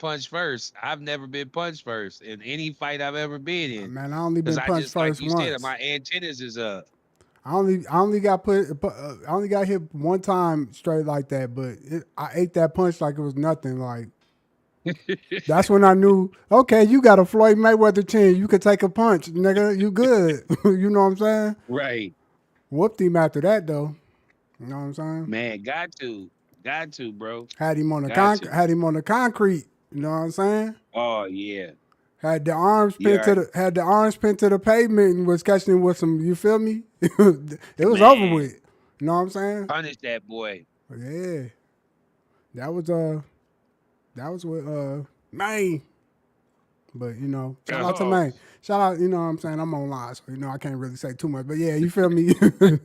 punched first. I've never been punched first in any fight I've ever been in. Man, I only Cause been I punched just like first you said, once. my antennas is up. I only got hit one time straight like that, but I ate that punch like it was nothing. Like that's when I knew, okay, you got a Floyd Mayweather chin. You could take a punch, nigga. You good. You know what I'm saying? Right. Whooped him after that though. You know what I'm saying? Man, got to, bro. Got to. Had him on the concrete. You know what I'm saying? Oh yeah. Yeah. Had the arms pinned to the pavement and was catching him with some. You feel me? It was over Man, with. You know what I'm saying? punish that boy. But yeah, that was that was with Maine. But shout out to Oh, Maine. Shout out, you know what I'm saying? I'm on live, so I can't really say too much. But yeah, you feel me? But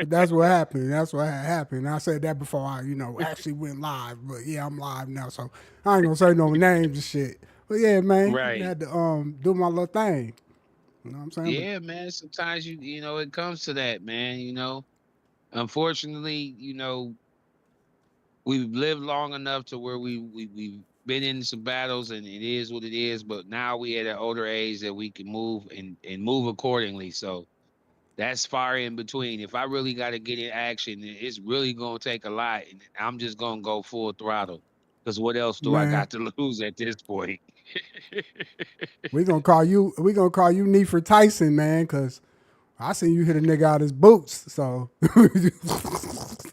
that's what happened. That's what had happened. I said that before I, actually went live. But yeah, I'm live now, so I ain't gonna say no names and shit. But yeah, man, I right. had to do my little thing. You know what I'm saying? But Yeah, man. Sometimes it comes to that, man. Unfortunately, we've lived long enough to where we've been in some battles, and it is what it is. But now we at an older age that we can move and move accordingly. So that's far in between. If I really got to get in action, it's really gonna take a lot, and I'm just gonna go full throttle. Because what else do I man, got to lose at this point? we gonna call you Nefer Tyson, man, cause I seen you hit a nigga out his boots. So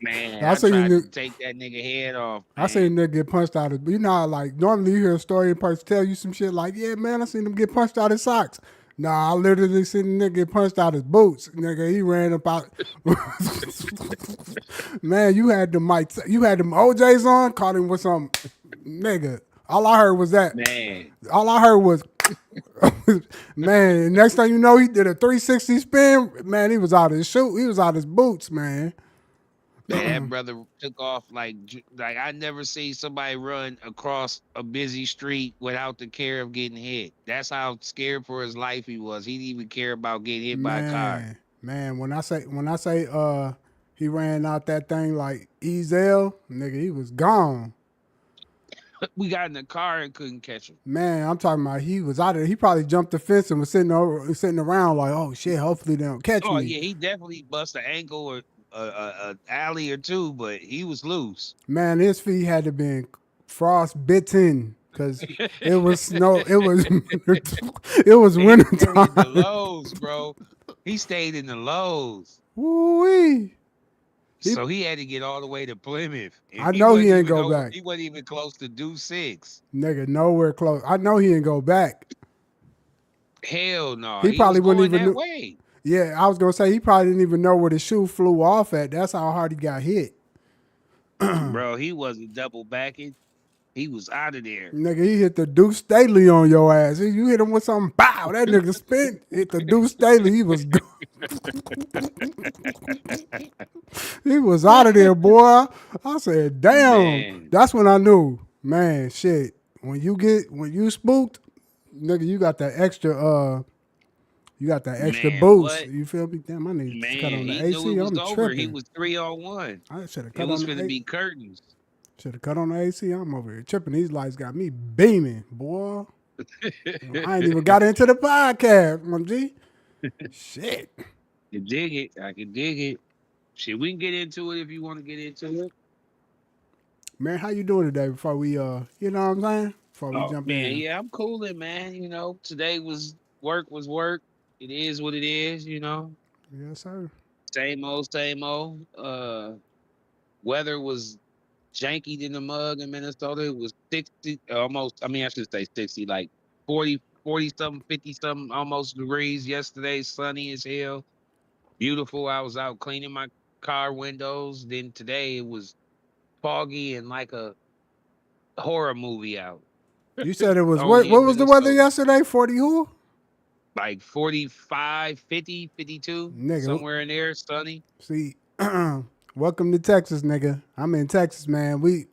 Man, I I seen tried to you. take that nigga head off, I seen man. a nigga get punched out of. You know how, like, normally you hear a story and person tell you some shit like, yeah, man, I seen him get punched out his socks. Nah, I literally seen the nigga get punched out his boots. Nigga, he ran up out. Man, you had them OJs on, caught him with some nigga. All I heard was that. Man, All I heard was, man. Next thing you know, he did a 360 spin. Man, he was out his shoe. He was out his boots, man. man, that brother took off like I never see somebody run across a busy street without the care of getting hit. That's how scared for his life he was. He didn't even care about getting hit by a car. Man, when I say he ran out that thing like Ezel, nigga, he was gone. We got in the car and couldn't catch him. Man, I'm talking about he was out there. He probably jumped the fence and was sitting around like, oh shit, hopefully they don't catch Oh me. yeah, he definitely bust an ankle or a alley or two, but he was loose. Man, his feet had to been frostbitten because it was snow. It was it was He winter stayed in the time. lows, bro. He stayed in the lows. Woo-wee. He, So he had to get all the way to Plymouth. And I know he ain't go back, he wasn't even close to do six. nigga. Nowhere close. I know he ain't go back. Hell no. He He was probably wouldn't going even that knew. way. Yeah, I was gonna say he probably didn't even know where the shoe flew off at. That's how hard he got hit. Bro, he wasn't double backing. He was out of there. Nigga, he hit the Deuce Staley on your ass. You hit him with something, bow. That nigga spin. Hit the Deuce Staley. He was he was out of there, boy. I said, damn. Man. That's when I knew, man. Shit. When you spooked, nigga, you got that extra Man, boost. what? You feel me? Damn, I need to cut Man, on the he knew AC. it was I'm over. He tripping. was 3-on-1. I should have It cut was on going to the be curtains. Should have cut on the AC. I'm over here tripping. These lights got me beaming, boy. I ain't even got into the podcast, my G. Shit. You dig it. I can dig it. Shit, we can get into it if you want to get into it. Man, how you doing today before we you know what I'm saying? Before we Oh jump man, in. yeah, I'm cooling, man. Today was work. It is what it is. Yes, sir. Same old, same old. Weather was janky in the mug in Minnesota. It was 60 almost, I mean I should say 60, like 40 something, 50 something almost degrees yesterday, sunny as hell. Beautiful. I was out cleaning my car windows. Then today it was foggy and like a horror movie out. You said it was what Only what in was the weather Minnesota. yesterday? 40 who? Like 45, 50, 52, Nigga, somewhere in there, sunny. see, welcome to Texas, nigga. I'm in Texas, man. We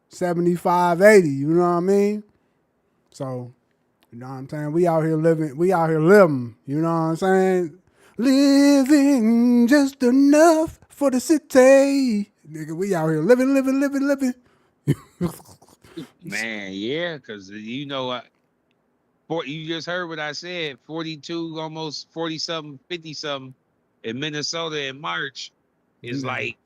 75, 80, you know what I mean? So, you know what I'm saying? We out here living, you know what I'm saying? Living just enough for the city. Nigga, we out here living. Man, yeah, because you know, you just heard what I said. 42, almost 40 something, 50 something in Minnesota in March is Nigga, like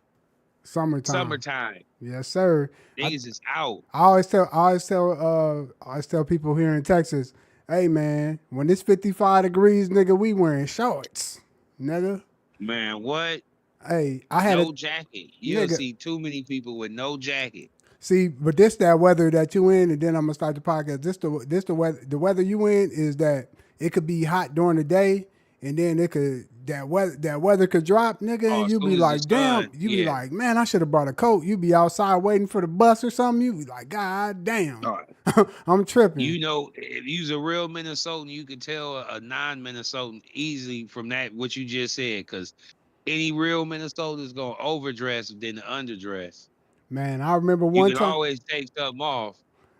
summertime. summertime. Yes, sir. I Niggas is out. I always tell people here in Texas, hey man, when it's 55 degrees, nigga, we wearing shorts, nigga. Man, what? Hey, I had a No jacket. You'll nigga. see too many people with no jacket. See, but this that weather that you in, and then I'm gonna start the podcast. This the weather. The weather you in is that it could be hot during the day, and then it could that weather could drop, nigga, Oh, and as you soon be as the like, damn. sun, You be yeah. like, man, I should have brought a coat. You be outside waiting for the bus or something. You be like, God damn, Oh, I'm tripping. you know, if you's a real Minnesotan, you can tell a non-Minnesotan easily from that what you just said, because any real Minnesotan is gonna overdress than the underdress. Man, I remember You one can time. always take something off.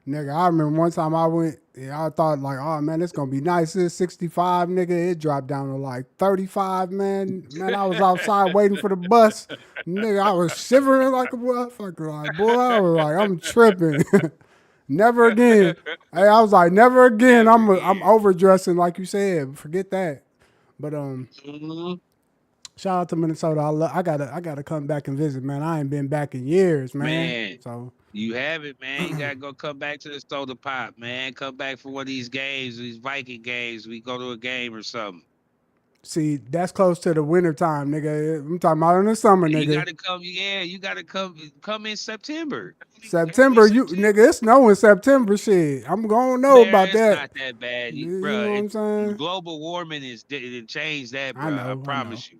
Nigga, I remember one time I went, and I thought like, oh man, it's gonna be nice. It's 65, nigga. It dropped down to like 35, man. Man, I was outside waiting for the bus. Nigga, I was shivering like a motherfucker. Like, boy, I was like, I'm tripping. Never again. Hey, I was like, never again. Never I'm again. overdressing, like you said. Forget that. But Mhm. shout out to Minnesota. I gotta come back and visit, man. I ain't been back in years, man. Man, So you have it, man. You gotta go come back to the soda pop, man. Come back for one of these games, these Viking games. We go to a game or something. see, that's close to the winter time, nigga. I'm talking about in the summer, You nigga. gotta come, yeah. You gotta come in September, early September, you September. nigga, it's snow in September. Shit, I'm gonna know Man, about it's that. not that bad, You bro. know what I'm It's saying? global warming it changed that, I bro. I know, I know. promise you.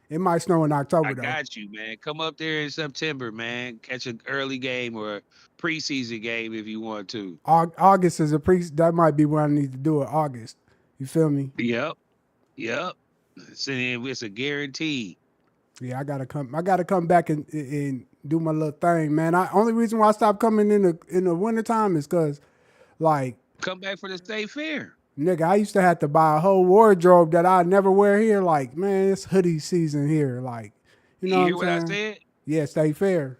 It might snow in I October though. got you, man. Come up there in September, man. Catch an early game or a preseason game if you want to. August is a pre. That might be when I need to do it. August. You feel me? Yep, yep. It's a guarantee. Yeah, I gotta come. I gotta come back and do my little thing, man. I only reason why I stopped coming in the wintertime is cause like Come back for the state fair. nigga, I used to have to buy a whole wardrobe that I never wear here. Like, man, it's hoodie season here. Like, you know You what hear I'm what I saying? said? Yeah, stay fair.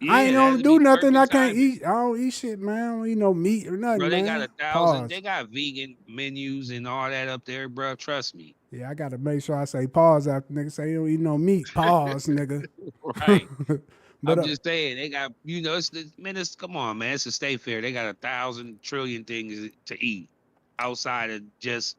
I Yeah, ain't gonna that'd do be nothing. I perfect can't timing. eat. I don't eat shit, man. I don't eat no meat or nothing, Bro, they got man. 1,000. They Pause. got vegan menus and all that up there, bro. Trust me. Yeah, I gotta make sure I say pause after nigga say you don't eat no meat. Pause, nigga. Right. but I'm just saying they got man. It's come on, man. It's a state fair. They got 1,000 trillion things to eat outside of just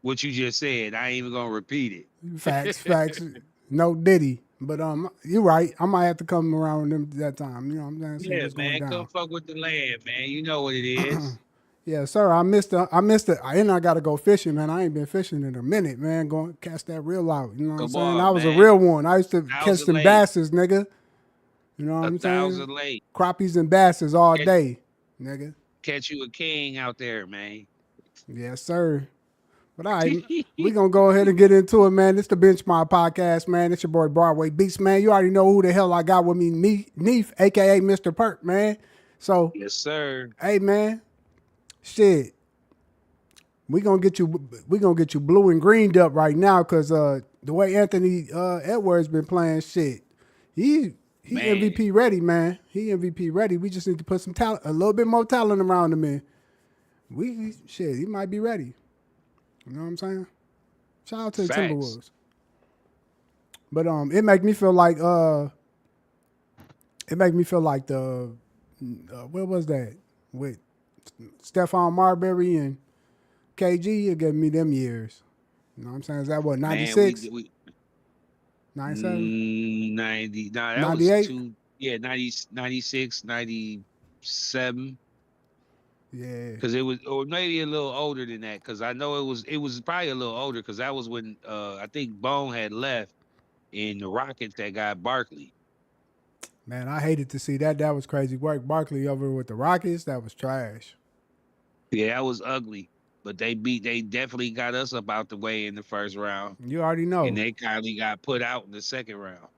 what you just said. I ain't even gonna repeat facts, it. facts. No Diddy. But you're right. I might have to come around them that time. You know what I'm saying? See Yeah, what's going man. Come down. fuck with the land, man. You know what it is. Yeah, sir. I missed it. And I gotta go fishing, man. I ain't been fishing in a minute, man. Going catch that reel out. You know what I'm Come saying? I on, was a man. real one. I used to catch 1,000 them lake. basses, nigga. You know what A I'm saying? thousand lake. Crappies and basses all Catch, day, nigga. catch you a king out there, man. Yes, sir. But all right, we gonna go ahead and get into it, man. This the Benchmark Podcast, man. It's your boy Broadway Beats, man. You already know who the hell I got with me, Neef, aka Mr. Perk, man. So, Yes, sir. hey, man, shit, we gonna get you blue and greened up right now, cause the way Anthony Edwards been playing, shit, he Man, MVP ready, man. He MVP ready. We just need to put some talent, a little bit more talent around him, man. He might be ready. You know what I'm saying? Shout out to the facts. Timberwolves. But it make me feel like the what was that with Stephon Marbury and KG? It gave me them years. You know what I'm saying? Is that what Man, we 96, we 97, 90. Nah, that was 98? two. Yeah, 90, 96, 97. Yeah, Because it was, or maybe a little older than that. Because I know it was probably a little older. Because that was when I think Bone had left in the Rockets that got Barkley. man, I hated to see that. That was crazy work. Barkley over with the Rockets. That was trash. Yeah, that was ugly. But they definitely got us up out the way in the first round, You already and know they kindly got put out in the second round.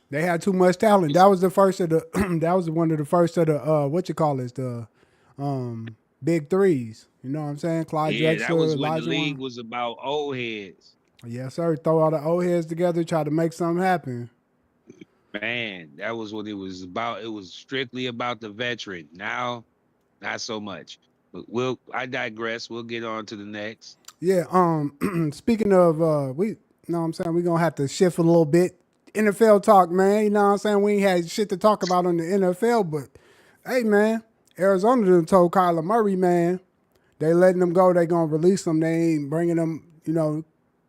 they had too much talent. That was the first of the. That was one of the first of the what you call it, the big threes. You know what I'm saying? Clyde Yeah, that was Drexler, when the Elijah league Wan. was about old heads. Yes, sir. Throw all the old heads together, try to make something happen. Man, that was what it was about. It was strictly about the veteran. Now, not so much. But I digress. We'll get on to the next. Yeah. Speaking of, we, you know what I'm saying, we're gonna have to shift a little bit. NFL talk, man. You know what I'm saying? We ain't had shit to talk about on the NFL, but hey, man, Arizona done told Kyler Murray, man, they letting them go. They gonna release them. They ain't bringing them,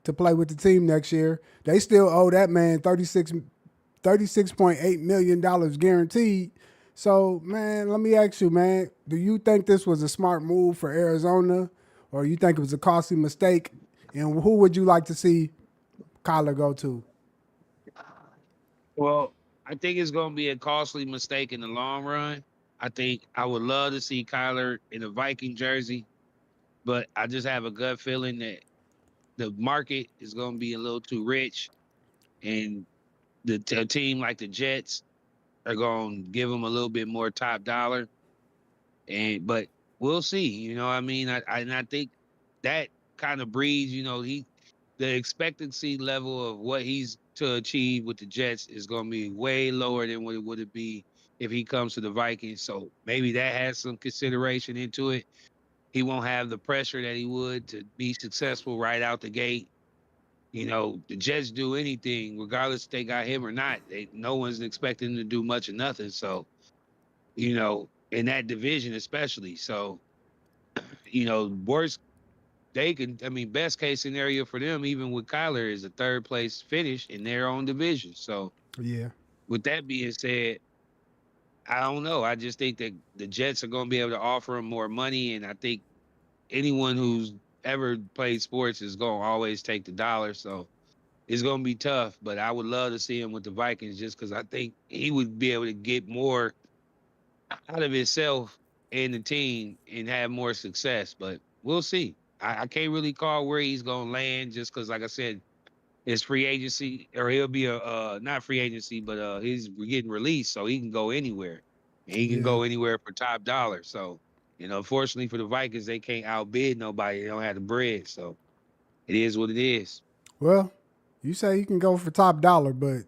to play with the team next year. They still owe that man 36.8 million dollars guaranteed. So, man, let me ask you, man, do you think this was a smart move for Arizona, or you think it was a costly mistake? And who would you like to see Kyler go to? Well, I think it's going to be a costly mistake in the long run. I think I would love to see Kyler in a Viking jersey, but I just have a gut feeling that the market is going to be a little too rich, and a team like the Jets are going to give him a little bit more top dollar. But we'll see. You know, what I mean, I think that kind of breeds. The expectancy level of what he's to achieve with the Jets is going to be way lower than what it would be if he comes to the Vikings. So maybe that has some consideration into it. He won't have the pressure that he would to be successful right out the gate. The Jets do anything, regardless if they got him or not. No one's expecting him to do much or nothing. So, in that division especially. So, worst best case scenario for them, even with Kyler, is a third place finish in their own division. So, Yeah. with that being said, I don't know. I just think that the Jets are going to be able to offer him more money, and I think anyone who's ever played sports is going to always take the dollar. So it's going to be tough, but I would love to see him with the Vikings just because I think he would be able to get more out of himself and the team and have more success. But we'll see. I can't really call where he's going to land just because, like I said, it's free agency, or he'll be a not free agency, but he's getting released, so he can go anywhere, and he can Yeah. go anywhere for top dollar. So, fortunately for the Vikings, they can't outbid nobody. They don't have the bread, so it is what it is. Well, you say he can go for top dollar, but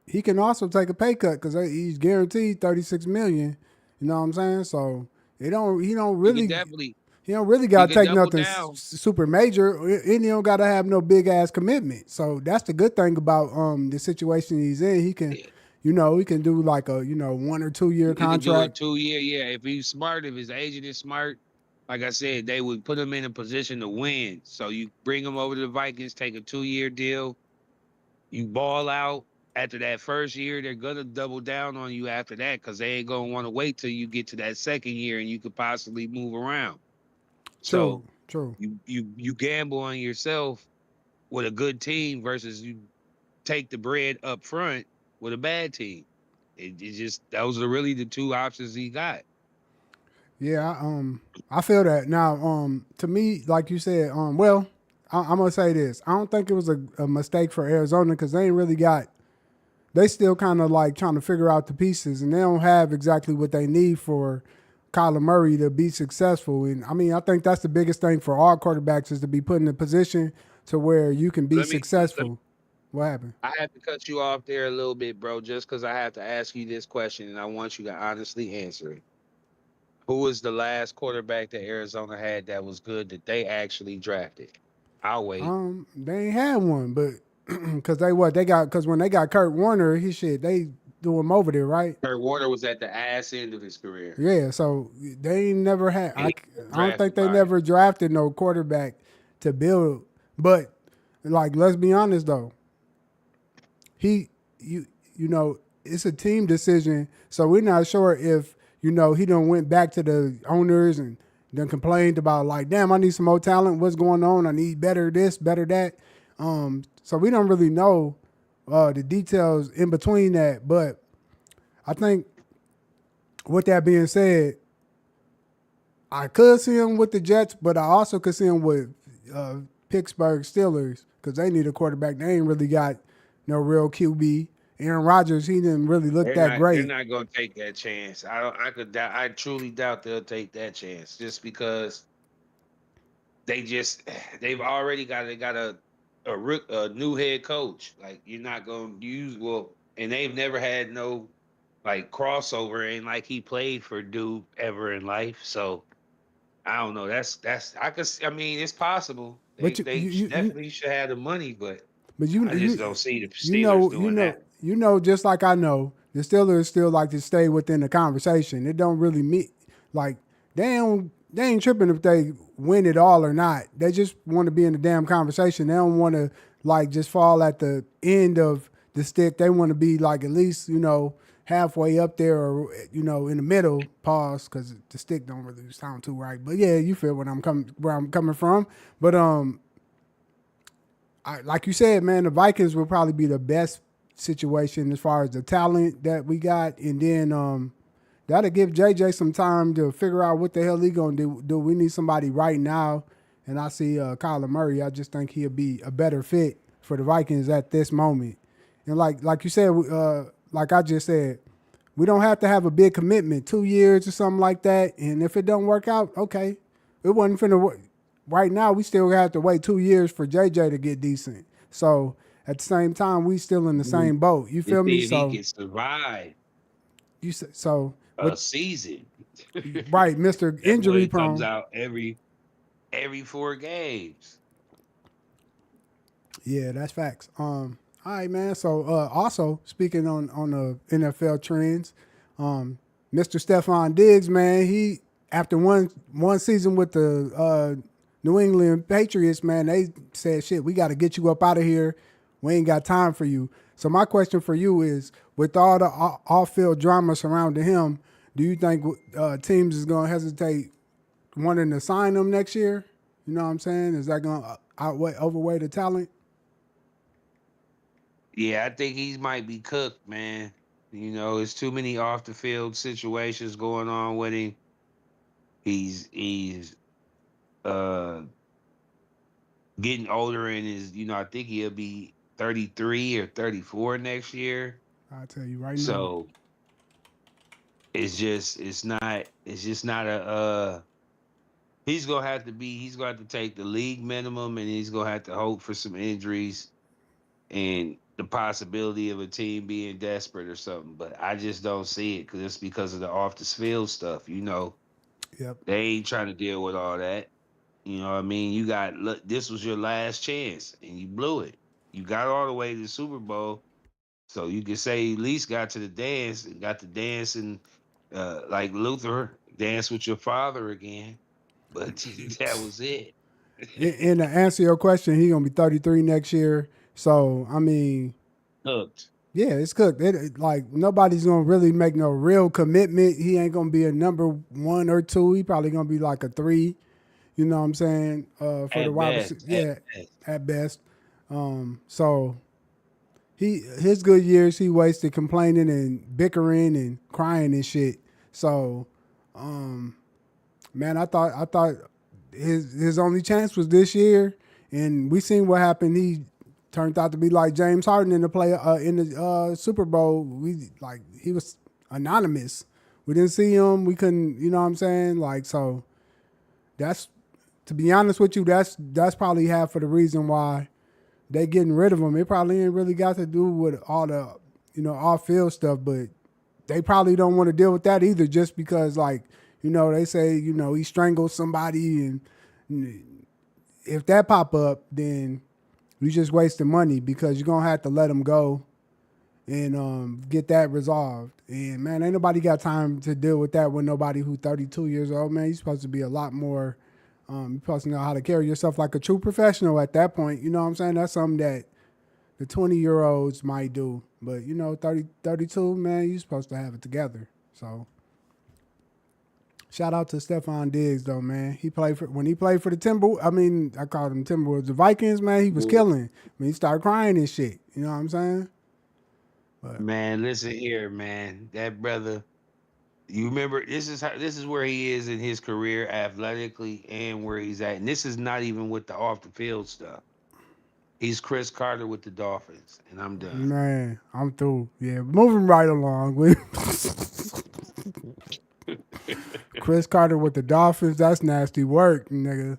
he can also take a pay cut because he's guaranteed 36 million. You know what I'm saying? So it don't he don't He could really definitely he don't really he got to could take double nothing down. super major, and he don't got to have no big ass commitment. So that's the good thing about the situation he's in. He can, Yeah, he can do like a 1 or 2 year he could do a contract. 2 year. Yeah, if he's smart, if his agent is smart, like I said, they would put him in a position to win. So you bring him over to the Vikings, take a 2 year deal. You ball out after that first year, they're gonna double down on you after that because they ain't gonna want to wait till you get to that second year and you could possibly move around. True, So true. you gamble on yourself with a good team versus you take the bread up front with a bad team. It just those are really the two options he got. Yeah, I feel that. Now, to me, like you said, well, I'm gonna say this. I don't think it was a mistake for Arizona because they ain't really got. They still kind of like trying to figure out the pieces, and they don't have exactly what they need for Kyler Murray to be successful. And I mean, I think that's the biggest thing for all quarterbacks is to be put in a position to where you can be Let me successful. What happened? I have to cut you off there a little bit, bro, just because I have to ask you this question and I want you to honestly answer it. Who was the last quarterback that Arizona had that was good that they actually drafted? I'll wait. They ain't had one, but because they got because when they got Kurt Warner, he shit they threw him over there, right? Kurt Warner was at the ass end of his career, Yeah, so they ain't never had. and he got I don't think drafted they by it. never drafted no quarterback to build. But like, let's be honest though, he you know it's a team decision, so we're not sure if he done went back to the owners and then complained about like, damn, I need some more talent. What's going on? I need better this, better that. So we don't really know the details in between that, but I think with that being said, I could see him with the Jets, but I also could see him with uh, Pittsburgh Steelers because they need a quarterback. They ain't really got no real QB. Aaron Rodgers, he didn't really look They're that not. They're great. not going to take that chance. I don't. I could. Doubt, I truly doubt they'll take that chance, just because they just they've already got a new head coach. Like you're not going to use. Well, and they've never had no like crossover. Ain't like he played for Duke ever in life. So I don't know. That's I could. I mean, it's possible. But Definitely should have the money, but but I just don't see the Steelers doing that. just like I know, the Steelers still like to stay within the conversation. It don't really mean like they ain't tripping if they win it all or not. They just want to be in the damn conversation. They don't want to like just fall at the end of the stick. They want to be like at least halfway up there or in the middle. Pause because the stick don't really sound too right. But yeah, you feel where I'm coming from. But like you said, man, the Vikings will probably be the best situation as far as the talent that we got, and then that'll give JJ some time to figure out what the hell he gonna do. Do we need somebody right now? And I see Kyler Murray. I just think he'll be a better fit for the Vikings at this moment. And like you said, like I just said, we don't have to have a big commitment, 2 years or something like that. And if it don't work out, okay, it wasn't finna work. Right now, we still have to wait 2 years for JJ to get decent. So at the same time, we still in the Mhm. same boat. You To feel me? see if he So can survive so a with season. right, Mister That Injury boy comes Prone. out every 4 games. Yeah, that's facts. All right, man. So also speaking on the NFL trends, Mr. Stephon Diggs, man, he after one season with the New England Patriots, man, they said, "Shit, we got to get you up out of here. We ain't got time for you." So my question for you is, with all the off-field drama surrounding him, do you think teams is gonna hesitate wanting to sign him next year? You know what I'm saying? Is that gonna overweigh the talent? Yeah, I think he might be cooked, man. It's too many off the field situations going on with him. He's uh getting older and I think he'll be 33 or 34 next year. I'll tell you right now. So it's just not a he's gonna have to take the league minimum, and he's gonna have to hope for some injuries and the possibility of a team being desperate or something. But I just don't see it because it's because of the off the field stuff. Yep. They ain't trying to deal with all that. You know what I mean? Look, this was your last chance and you blew it. You got all the way to the Super Bowl. So you could say you at least got to the dance and got to dance and like Luther, dance with your father again. But that was it. And to answer your question, he gonna be 33 next year. So I mean, Hooked. yeah, it's cooked. Like nobody's gonna really make no real commitment. He ain't gonna be a number one or two. He probably gonna be like a three. You know what I'm saying? For the At wide best. receiver, At yeah, best. at best. So his good years he wasted complaining and bickering and crying and shit. So man, I thought his only chance was this year, and we seen what happened. He turned out to be like James Harden in the Super Bowl. We like he was anonymous. We didn't see him. We couldn't. You know what I'm saying? Like so. That's to be honest with you. That's probably half of the reason why they getting rid of him. It probably ain't really got to do with all the off field stuff, but they probably don't want to deal with that either. Just because like they say he strangled somebody, and if that pop up, then you just wasting money because you're gonna have to let him go and get that resolved. And man, ain't nobody got time to deal with that with nobody who's 32 years old. Man, you're supposed to be a lot more. You're supposed to know how to carry yourself like a true professional at that point. You know what I'm saying? That's something that the 20-year-olds might do. But 32, man, you're supposed to have it together. So shout out to Stephon Diggs though, man. When he played for the I mean, I called him Timberwolves. The Vikings, man, he was killing. He started crying and shit. You know what I'm saying? But Man, listen here, man. That brother, you remember this is where he is in his career athletically and where he's at. And this is not even with the off the field stuff. He's Chris Carter with the Dolphins, and I'm done. man, I'm through. Yeah, moving right along. Chris Carter with the Dolphins. That's nasty work, nigga.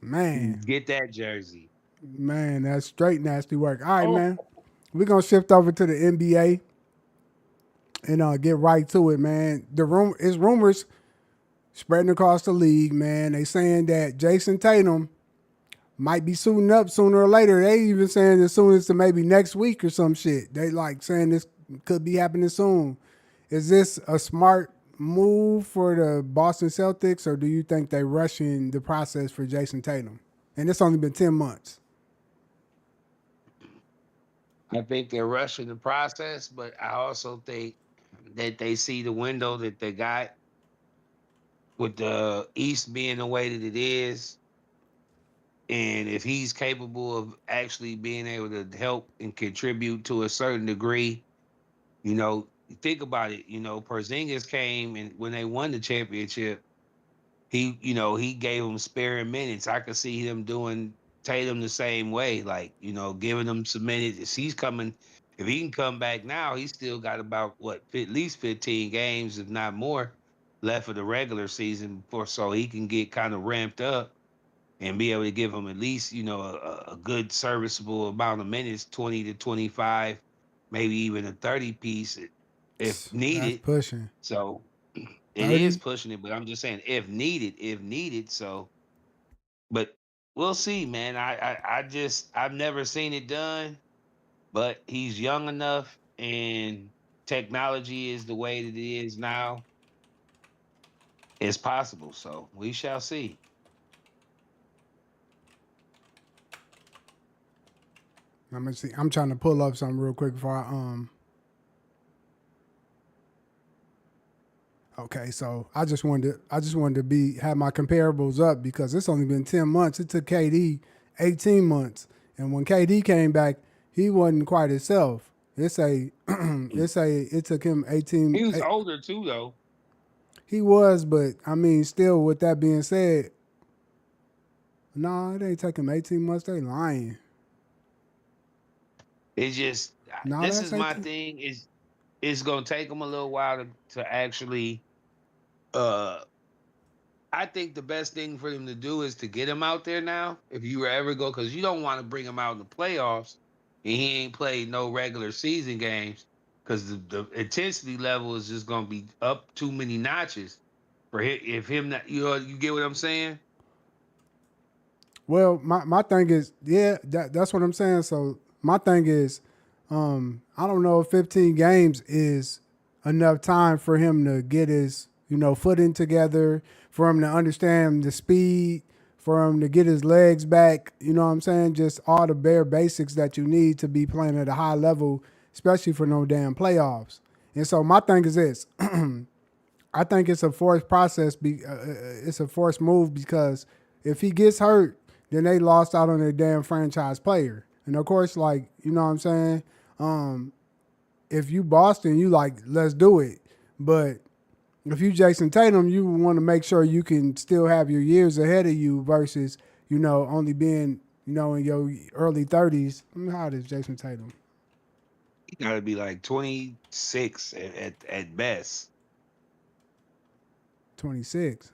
Man, Get that jersey. man, that's straight nasty work. All right, Oh, man. we're gonna shift over to the NBA and get right to it, man. Is rumors spreading across the league, man. They saying that Jason Tatum might be suiting up sooner or later. They even saying as soon as to maybe next week or some shit. They like saying this could be happening soon. Is this a smart move for the Boston Celtics, or do you think they rushing the process for Jason Tatum? And it's only been 10 months. I think they're rushing the process, but I also think that they see the window that they got with the East being the way that it is. And if he's capable of actually being able to help and contribute to a certain degree, think about it. Porzingis came and when they won the championship, he gave him sparing minutes. I could see him doing Tatum the same way, like, giving him some minutes. If he can come back now, he's still got about at least 15 games, if not more, left of the regular season before so he can get kind of ramped up and be able to give him at least, a good serviceable amount of minutes, 20 to 25, maybe even a 30 piece if That's needed. pushing. So it is 30? pushing it, but I'm just saying if needed. So, but we'll see, man. I've never seen it done, but he's young enough, and technology is the way that it is now. It's possible, so we shall see. I'm gonna see. I'm trying to pull up something real quick before I Okay, so I just wanted to be have my comparables up because it's only been 10 months. It took KD 18 months, and when KD came back, he wasn't quite himself. It took him 18. He was older too, though. He was, but I mean, still. With that being said, no, it ain't taking him 18 months. They lying. It's just No, this that's is my 18. thing. Is it's gonna take him a little while to actually. Uh, I think the best thing for them to do is to get him out there now. If you were ever go, because you don't want to bring him out in the playoffs and he ain't played no regular season games because the intensity level is just gonna be up too many notches for him. If him not, you get what I'm saying? Well, my thing is, yeah, that's what I'm saying. So my thing is, I don't know if 15 games is enough time for him to get his, footing together, for him to understand the speed, for him to get his legs back. You know what I'm saying? Just all the bare basics that you need to be playing at a high level, especially for no damn playoffs. And so my thing is this: I think it's a forced process. It's a forced move because if he gets hurt, then they lost out on their damn franchise player. And of course, like what I'm saying, if you Boston, you like let's do it. But if you Jason Tatum, you want to make sure you can still have your years ahead of you versus only being in your early 30s. I mean, how old is Jason Tatum? He got to be like 26 at best. 26.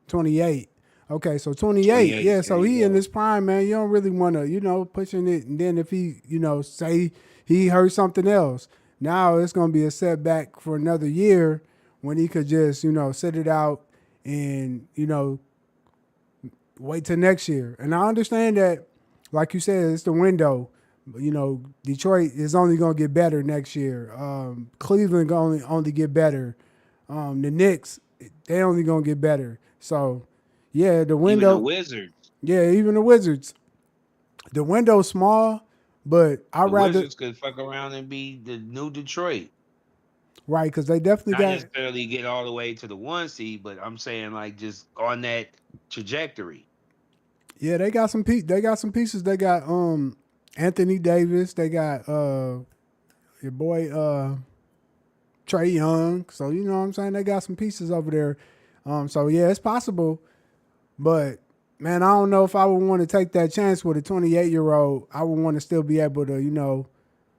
28. Okay, so 28. 28. Yeah, There so you he in go. his prime, man. You don't really want to, pushing it. And then if he, say he hurt something else, now it's going to be a setback for another year when he could just, sit it out and, wait till next year. And I understand that, like you said, it's the window. Detroit is only going to get better next year. Cleveland going to only get better. The Knicks, they only going to get better. So, yeah, the Even the window. Wizards. Yeah, even the Wizards. The window's small, but I The rather Wizards could fuck around and be the new Detroit. right because they definitely Not got. necessarily get all the way to the 1 seed, but I'm saying like just on that trajectory. Yeah, they got some. They got some pieces. They got Anthony Davis. They got your boy Trey Young. So you know what I'm saying. They got some pieces over there. So yeah, it's possible, but man, I don't know if I would want to take that chance with a 28-year-old. I would want to still be able to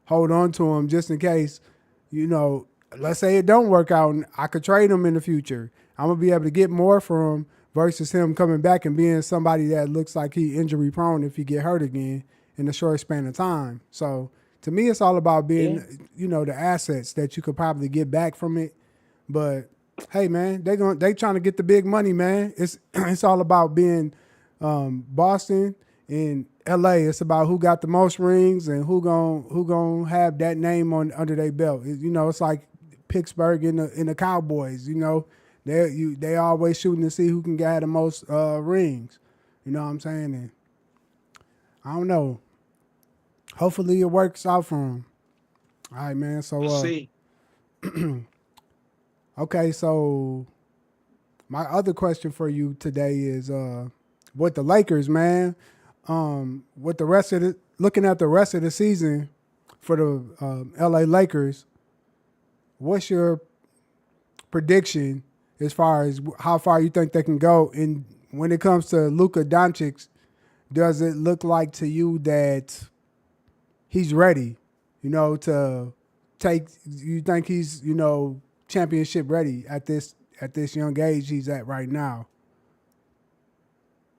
hold on to him just in case you know, let's say it don't work out and I could trade him in the future. I'm gonna be able to get more from him versus him coming back and being somebody that looks like he injury prone if he get hurt again in a short span of time. So To me, it's all about Yeah. being, the assets that you could probably get back from it. But hey, man, they trying to get the big money, man. It's it's all about being Boston and L.A. It's about who got the most rings and who gon' have that name on under their belt. It's like Pittsburgh in the Cowboys. They always shooting to see who can get the most rings. You know what I'm saying? And I don't know. Hopefully it works out for them. All right, man. We'll So see. okay, so my other question for you today is with the Lakers, man. With the rest of the looking at the rest of the season for the LA Lakers, what's your prediction as far as how far you think they can go? And when it comes to Luka Doncic, does it look like to you that he's ready? To take. You think he's championship ready at this young age he's at right now?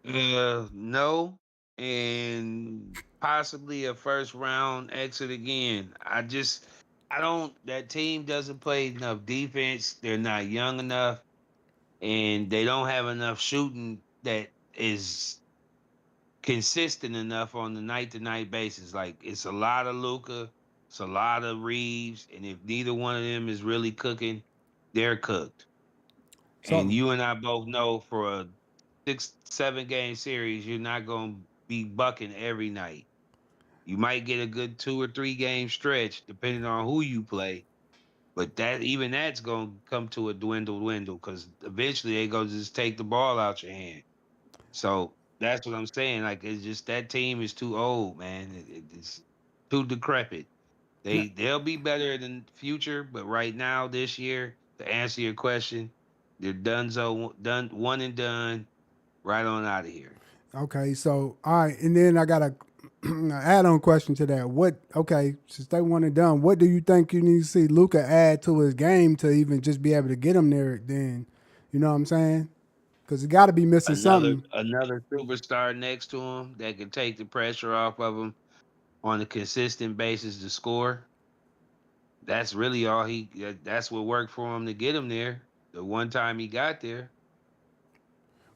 No, and possibly a first round exit again. I don't. That team doesn't play enough defense. They're not young enough, and they don't have enough shooting that is consistent enough on the night to night basis. Like it's a lot of Luca, it's a lot of Reeves, and if neither one of them is really cooking, they're cooked. And So, you and I both know for a 6, 7 game series, you're not going to be bucking every night. You might get a good 2 or 3 game stretch depending on who you play, but that's going to come to a dwindle because eventually they go just take the ball out your hand. So that's what I'm saying. Like it's just that team is too old, man. It's too decrepit. They'll be better in the future, but right now this year, to answer your question, they're done one and done. Right on out of here. okay, so all right, and then I got a add-on question to that. Okay, since they want it done, what do you think you need to see Luca add to his game to even just be able to get him there? Then, you know what I'm saying? Because he got to be missing Another something. another superstar next to him that can take the pressure off of him on a consistent basis to score. That's really all that's what worked for him to get him there. The one time he got there.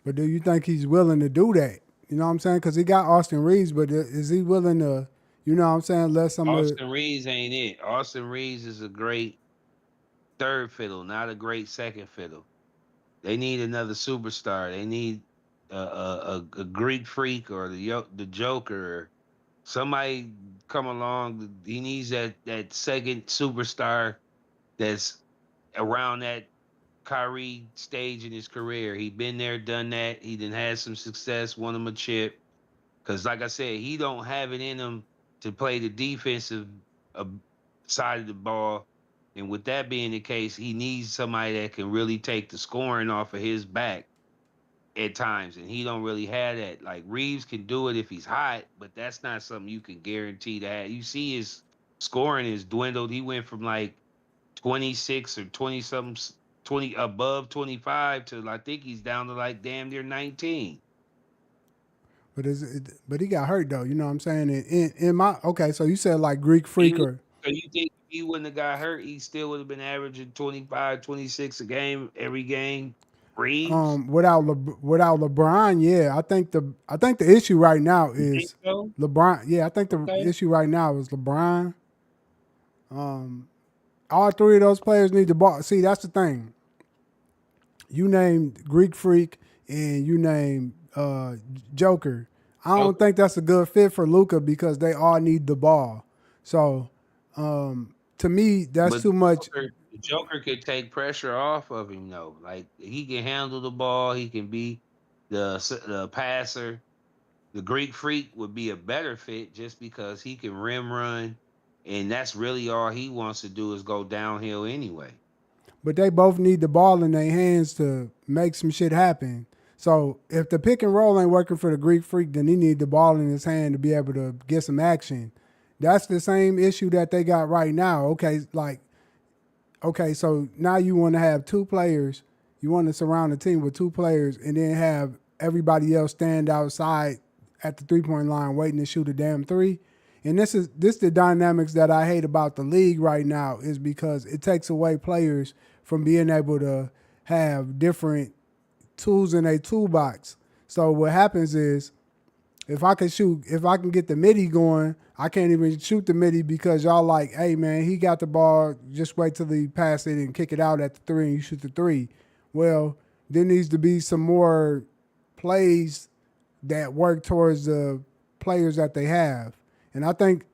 But do you think he's willing to do that? You know what I'm saying? Because he got Austin Reeves, but is he willing to, what I'm saying, let some of the. Austin Reeves ain't it. Austin Reeves is a great third fiddle, not a great second fiddle. They need another superstar. They need a Greek freak or the Joker. Somebody come along. He needs that second superstar that's around that Kyrie stage in his career. He been there, done that. He done had some success, won him a chip. Because like I said, he don't have it in him to play the defensive uh, side of the ball. And with that being the case, he needs somebody that can really take the scoring off of his back at times, and he don't really have that. Like Reeves can do it if he's hot, but that's not something you can guarantee to have. You see his scoring is dwindled. He went from like 26 or 20 something 20 above 25 to I think he's down to like damn near 19. But he got hurt though. You know what I'm saying? In my okay, so you said like Greek He freak would, or so you think if he wouldn't have got hurt, he still would have been averaging 25, 26 a game every game? Reeves? without LeBron, yeah. I think the issue right now You think is so? LeBron. Yeah, I think the Okay. issue right now is LeBron. All three of those players need the ball. See, that's the thing. You named Greek Freak and you named Joker. I don't Joker. think that's a good fit for Luca because they all need the ball. So to me, that's But too much. The Joker could take pressure off of him though. Like he can handle the ball. He can be the passer. The Greek Freak would be a better fit just because he can rim run, and that's really all he wants to do is go downhill anyway. But they both need the ball in their hands to make some shit happen. So if the pick and roll ain't working for the Greek Freak, then he need the ball in his hand to be able to get some action. That's the same issue that they got right now. Okay, so now you want to have two players. You want to surround the team with two players and then have everybody else stand outside at the 3-point line waiting to shoot a damn three. And this the dynamics that I hate about the league right now is because it takes away players from being able to have different tools in a toolbox. So what happens is if I can get the midi going, I can't even shoot the midi because y'all like, hey man, he got the ball. Just wait till he pass it and kick it out at the three, and you shoot the three. Well, there needs to be some more plays that work towards the players that they have, and I think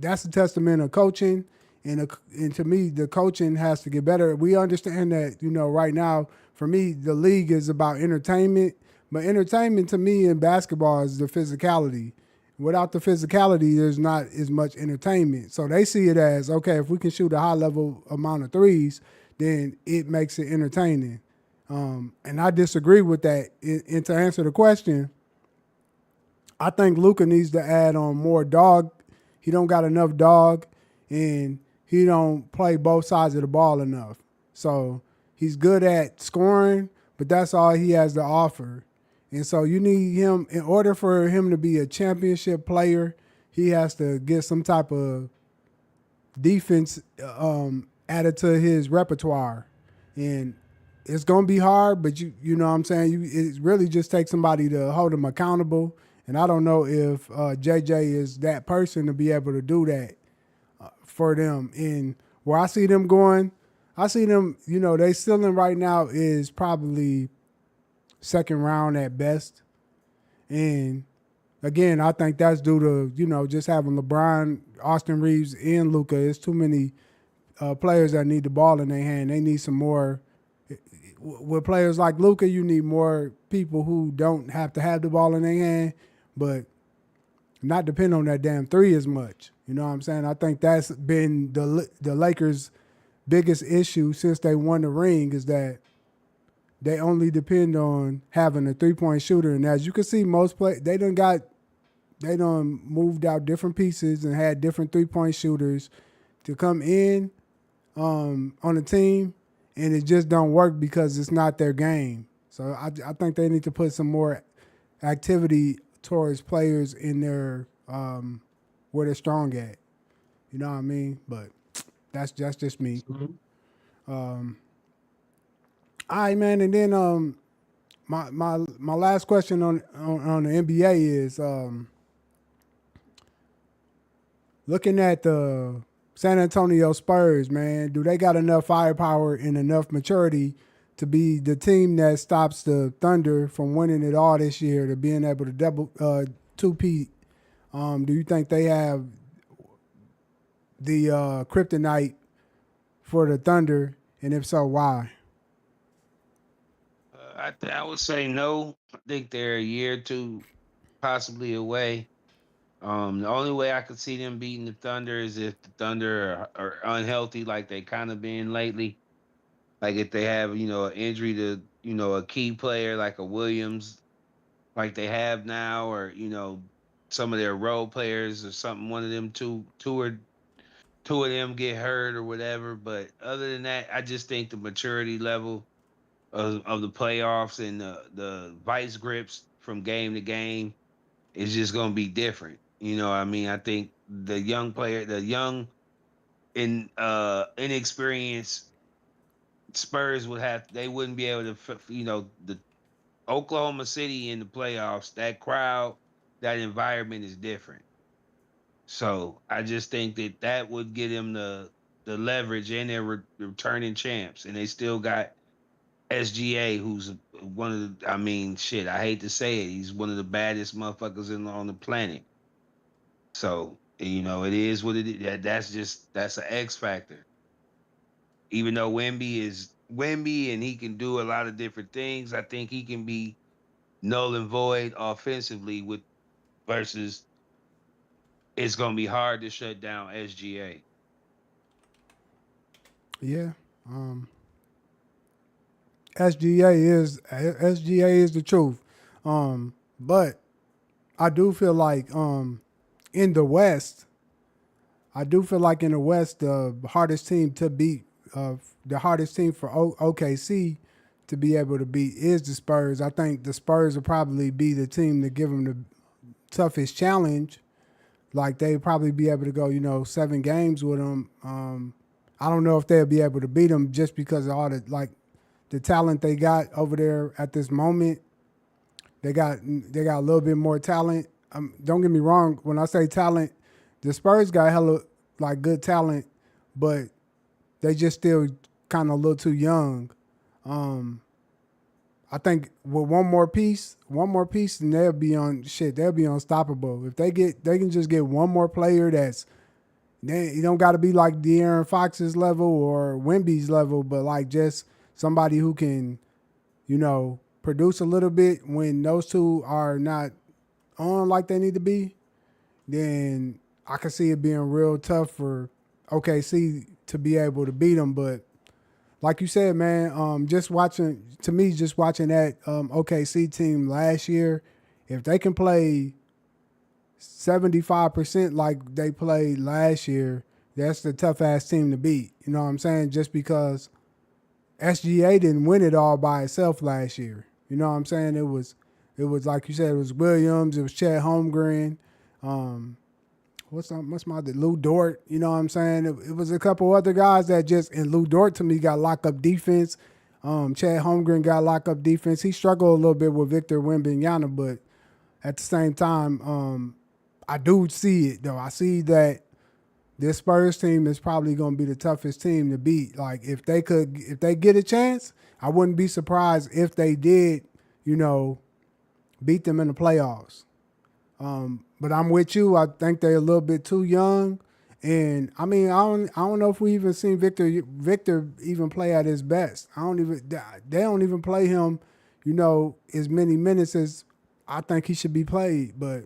that's a testament of coaching. And to me, the coaching has to get better. We understand that right now, for me, the league is about entertainment, but entertainment to me in basketball is the physicality. Without the physicality, there's not as much entertainment. So they see it as okay, if we can shoot a high level amount of threes, then it makes it entertaining. And I disagree with that. And to answer the question, I think Luka needs to add on more dog. He don't got enough dog, and he don't play both sides of the ball enough. So he's good at scoring, but that's all he has to offer. And so you need him in order for him to be a championship player. He has to get some type of defense added to his repertoire, and it's gonna be hard. But you know what I'm saying. It really just takes somebody to hold him accountable. And I don't know if JJ is that person to be able to do that for them. And where I see them going, I see them. They ceiling right now is probably second round at best. And again, I think that's due to just having LeBron, Austin Reeves, and Luka. It's too many players that need the ball in their hand. They need some more. With players like Luka, you need more people who don't have to have the ball in their hand, but not depend on that damn three as much. You know what I'm saying? I think that's been the Lakers' biggest issue since they won the ring is that they only depend on having a 3-point shooter. And as you can see, most they done moved out different pieces and had different 3-point shooters to come in on the team, and it just don't work because it's not their game. So I think they need to put some more activity towards players in their where they're strong at. You know what I mean? But that's just me. All right, man. And then my last question on the NBA is looking at the San Antonio Spurs, man. Do they got enough firepower and enough maturity to be the team that stops the Thunder from winning it all this year, to being able to double two-peat? Do you think they have the kryptonite for the Thunder, and if so, why? I would say no. I think they're a year or two possibly away. The only way I could see them beating the Thunder is if the Thunder are unhealthy, like they kind of been lately. Like if they have, an injury to, a key player like a Williams, like they have now, or some of their role players or something. One of them two of them get hurt or whatever. But other than that, I just think the maturity level of the playoffs and the vice grips from game to game is just going to be different. You know what I mean? I think the young and inexperienced Spurs they wouldn't be able to, the Oklahoma City in the playoffs, that crowd, that environment is different. So I just think that would get them the leverage, and they're returning champs, and they still got SGA, who's one of the, I mean, shit, I hate to say it, he's one of the baddest motherfuckers on the planet. So, it is what it is. That's an X factor. Even though Wemby is Wemby and he can do a lot of different things, I think he can be null and void offensively versus it's gonna be hard to shut down SGA. Yeah. Um, SGA is the truth. But I do feel like in the West, the hardest team to beat, the hardest team for OKC to be able to beat is the Spurs. I think the Spurs will probably be the team to give them the toughest challenge. like they probably be able to go, 7 games with them. I don't know if they'll be able to beat them just because of all the talent they got over there at this moment. They got a little bit more talent. Don't get me wrong. When I say talent, the Spurs got hella like good talent, but they just still kind of a little too young. Um, I think with one more piece, and they'll be on shit. They'll be unstoppable if they can just get one more player that's. You don't got to be like De'Aaron Fox's level or Wemby's level, but like just somebody who can, produce a little bit when those two are not on like they need to be. Then I can see it being real tough for OKC to be able to beat them. But like you said, man, just watching that OKC team last year, if they can play 75% like they played last year, that's the tough ass team to beat. You know what I'm saying? Just because SGA didn't win it all by itself last year. You know what I'm saying? It was like you said, it was Williams, it was Chet Holmgren, um, what's my Lou Dort, you know what I'm saying? It was a couple other guys that just and Lou Dort to me got lock up defense. Chad Holmgren got lock up defense. He struggled a little bit with Victor Wembanyama, but at the same time, I do see it though. I see that this Spurs team is probably going to be the toughest team to beat. Like if they get a chance, I wouldn't be surprised if they did, beat them in the playoffs. But I'm with you. I think they're a little bit too young, and I mean I don't know if we even seen Victor even play at his best. They don't even play him, as many minutes as I think he should be played. But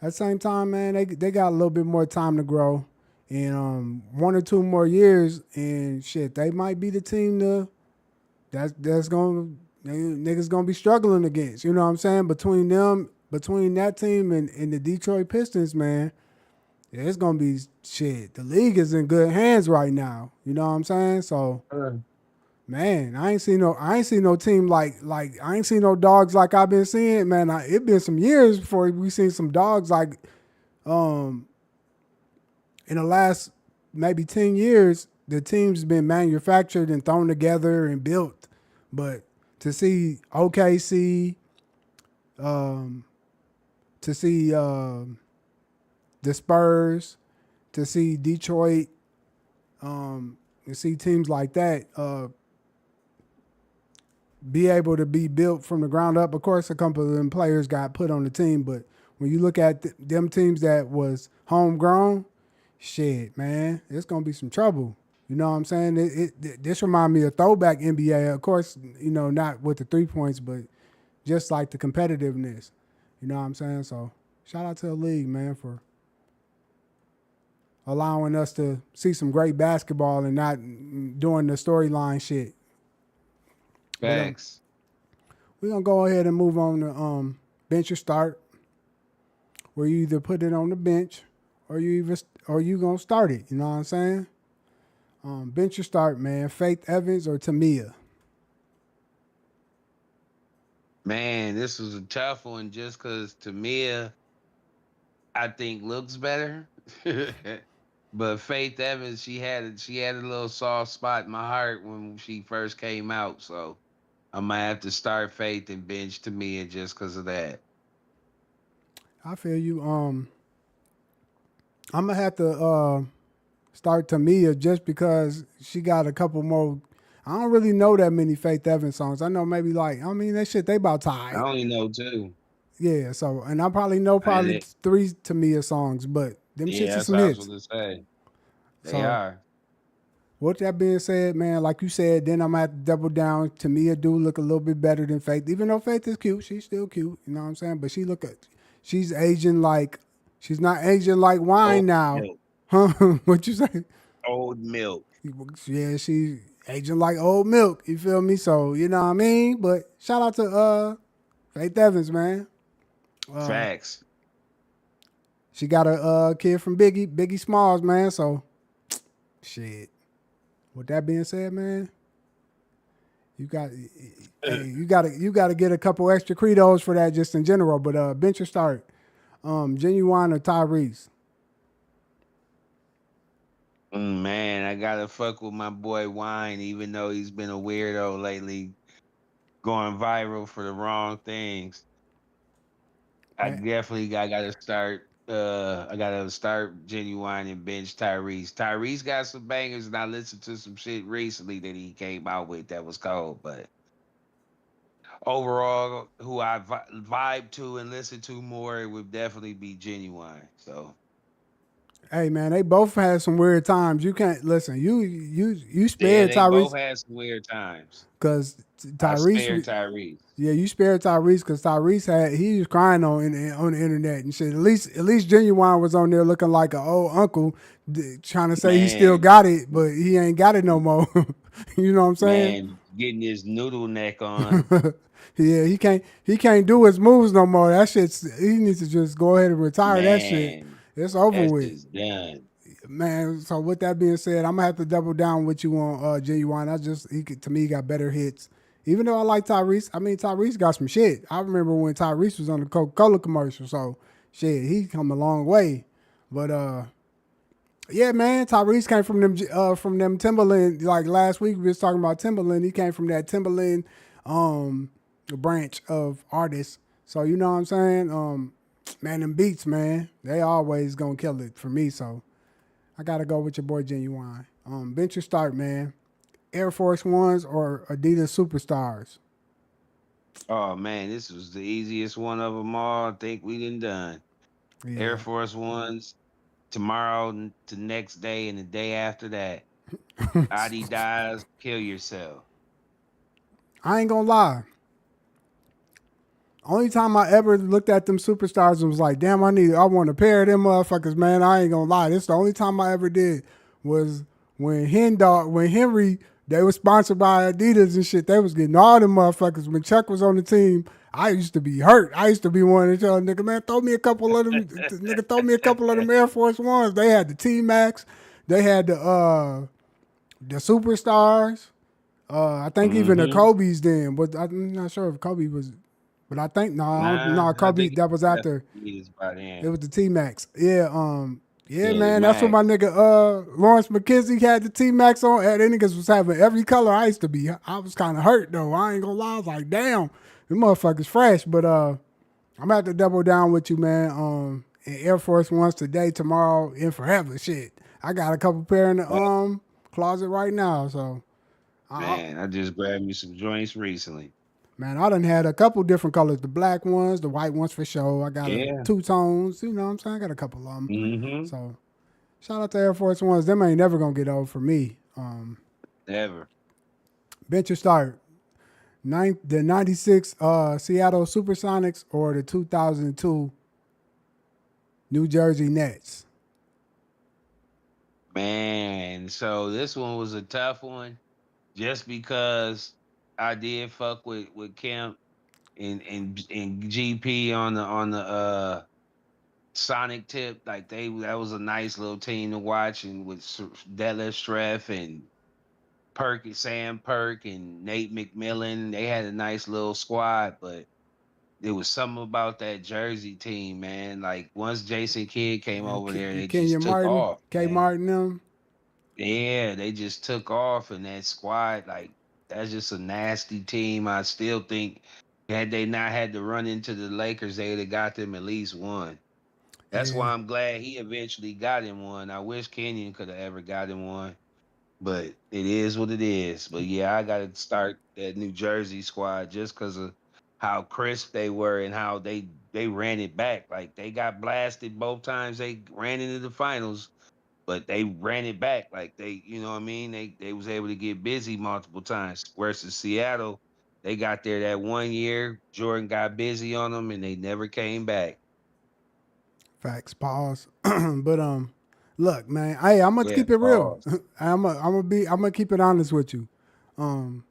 at the same time, man, they got a little bit more time to grow, and 1 or 2 more years, and shit, they might be the team that's going niggas gonna be struggling against. You know what I'm saying? Between that team and the Detroit Pistons, man, yeah, it's gonna be shit. The league is in good hands right now. You know what I'm saying? So man, I ain't seen no team like I ain't seen no dogs like I've been seeing, man. It been some years before we seen some dogs like um in the last maybe 10 years, the team's been manufactured and thrown together and built. But to see OKC, um, to see the Spurs, to see Detroit, to see teams like that be able to be built from the ground up. Of course, a couple of them players got put on the team, but when you look at them teams that was homegrown, shit, man, it's gonna be some trouble. You know what I'm saying? This remind me of throwback NBA. Of course, not with the 3 points, but just like the competitiveness. You know what I'm saying? So shout out to the league, man, for allowing us to see some great basketball and not doing the storyline shit. But Facts. we're gonna go ahead and move on to bench or start, where you either put it on the bench or you gonna start it. You know what I'm saying? Bench or start, man. Faith Evans or Tamia? Man, this was a tough one just because Tamia, I think, looks better. But Faith Evans, she had a little soft spot in my heart when she first came out. So I might have to start Faith and bench Tamia just because of that. I feel you. I'm gonna have to start Tamia just because she got a couple more. I don't really know that many Faith Evans songs. I know maybe that shit they about I tied. only know two. Yeah, so and I probably know And probably it, 3 Tamia songs, but them shits yeah, are that's some what I was hits. going to say. They So are. with that being said, man, like you said, then I'm gonna have to double down. Tamia do look a little bit better than Faith, even though Faith is cute. She's still cute, you know what I'm saying? But she's aging like she's not aging like Old wine now. milk. Huh? What you say? Old milk. Yeah, she aging like old milk. You feel me? So you know what I mean. But shout out to Faith Evans, man. Uh, Facts. she got a kid from Biggie Smalls, man. So shit. With that being said, man, you got hey, you gotta get a couple extra credos for that just in general. But bench or start. Genuine or Tyrese? Man, I gotta fuck with my boy Wine, even though he's been a weirdo lately, going viral for the wrong things. Man, I gotta start. I gotta start Genuine and bench Tyrese. Tyrese got some bangers, and I listened to some shit recently that he came out with that was cold. But overall, who I vibe to and listen to more, it would definitely be Genuine. So hey man, they both had some weird times. You can't listen. You yeah, spared they both Tyrese had some weird times. because I spared Tyrese. Tyrese. Yeah, you spared Tyrese because Tyrese he was crying on the internet and shit. At least Genuine was on there looking like an old uncle, trying to say he still Man, got it, but he ain't got it no more. You know what I'm saying? man, getting his noodle neck on. Yeah, he can't do his moves no more. That shit's he needs to just go ahead and retire that shit. Man, It's over that's with. just done. Man, so with that being said, I'm gonna have to double down with you on Genuine. To me he got better hits. Even though I like Tyrese, I mean Tyrese got some shit. I remember when Tyrese was on the Coca-Cola commercial, so shit, he come a long way. But yeah, man, Tyrese came from them Timberland. Like last week we was talking about Timberland. He came from that Timberland branch of artists. So you know what I'm saying? Man, them beats, man, they always gonna kill it for me. So I gotta go with your boy Genuine. Bench or start, man. Air Force Ones or Adidas Superstars. Oh man, this was the easiest one of them all. I think we done. Air Yeah, Force Ones tomorrow to next day and the day after that. Adidas, kill yourself. I ain't gonna lie. Only time I ever looked at them superstars and was like, damn, I want a pair of them motherfuckers, man. I ain't gonna lie. This the only time I ever did was when Henry, they was sponsored by Adidas and shit. They was getting all them motherfuckers. When Chuck was on the team, I used to be hurt. I used to be one to tell nigga, man, throw me a couple of them nigga, throw me a couple of them Air Force Ones. They had the T Max, they had the superstars. I think even the Mm-hmm. Kobe's then, but I'm not sure if Kobe was. But I think Nah, no, I Kobe. think That was he left after. Adidas by It then. was the T Max. Yeah, yeah, Yeah, the man. That's what my Max. nigga Lawrence McKenzie had the T Max on. And they niggas was having every color. I used to be. I was kind of hurt though. I ain't gonna lie. I was like, damn, them motherfuckers fresh. But I'm gonna have to double down with you, man. In Air Force Ones today, tomorrow, and forever. Shit, I got a couple pair in the Uh, closet right now. So I, Man, I just grabbed me some joints recently. man, I done had a couple different colors. The black ones, the white ones for sure. I got a Yeah. two tones. You know what I'm saying? I got a couple of them. Mm-hmm. So shout out to Air Force Ones. Them ain't never gonna get old for me. Never. Bench or start. The 96 Seattle Supersonics or the 2002 New Jersey Nets. Man, so this one was a tough one just because I did fuck with Kemp and GP on the Sonic tip. Like that was a nice little team to watch, and with Detlef Streff and Sam Perk and Nate McMillan, they had a nice little squad, but there was something about that Jersey team, man. Like once Jason Kidd came over there, they Kenya just took Martin, off, K man. Martin, them. Yeah, they just took off, and that squad, like that's just a nasty team. I still think had they not had to run into the Lakers, they'd have got them at least one. That's Yeah, why I'm glad he eventually got him one. I wish Kenyon could have ever got him one, but it is what it is. But yeah, I got to start that New Jersey squad just because of how crisp they were and how they ran it back. Like they got blasted both times they ran into the finals, but they ran it back. Like you know what I mean? They was able to get busy multiple times. Versus Seattle, they got there that one year. Jordan got busy on them, and they never came back. facts. Pause. But look, man. Hey, I'm gonna Yeah, keep it real. pause. I'm gonna keep it honest with you. Um,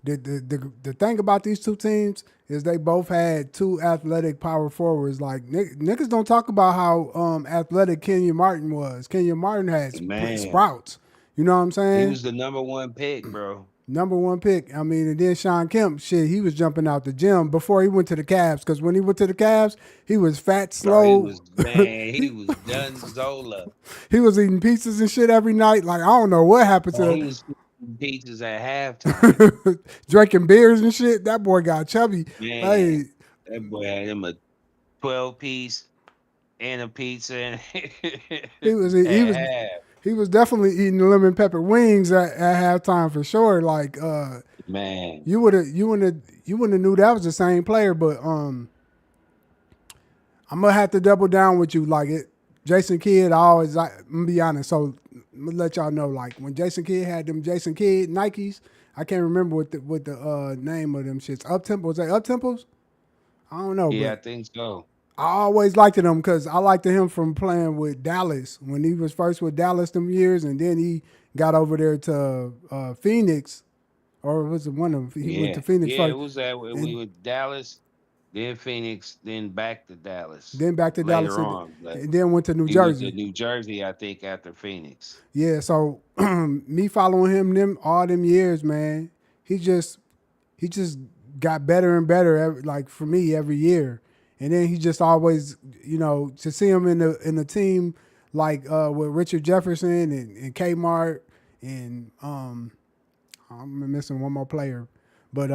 the thing about these two teams is they both had two athletic power forwards. Like niggas don't talk about how athletic Kenyon Martin was. Kenyon Martin had Man, sprouts. You know what I'm he saying? was the number one pick, bro. Number one pick. I mean, and then Sean Kemp, shit, he was jumping out the gym before he went to the Cavs. Because when he went to the Cavs, he was fat, Bro, he slow. was man, he was done Zola. He was eating pizzas and shit every night. Like I don't know what happened Man, to he was eating pizzas at halftime. drinking beers and shit. That boy got chubby. Man, Hey, that boy had him a 12-piece and a pizza and he was he at was half. he was definitely eating the lemon pepper wings at halftime for sure. Like Man, you wouldn't have knew that was the same player, but I'm gonna have to double down with you. Like it, Jason Kidd. I'm gonna be honest. So I'm gonna let y'all know. Like when Jason Kidd had them Jason Kidd Nikes, I can't remember what the name of them shits. Up tempo was they up tempos? I don't know, yeah, I but think so. I always liked him because I liked him from playing with Dallas when he was first with Dallas them years, and then he got over there to Phoenix, or was it one of them? He went to Yeah, Phoenix yeah, it first, was that way. We and were Dallas, then Phoenix, then back to Dallas then back to Dallas, later and, on. But and then went to New he went to Jersey. New Jersey, I think, after Phoenix. Yeah, so me following him them all them years, man, he just he just got better and better. Like for me, every year, and then he just always, to see him in the team like with Richard Jefferson and Kmart and I'm missing one more player, but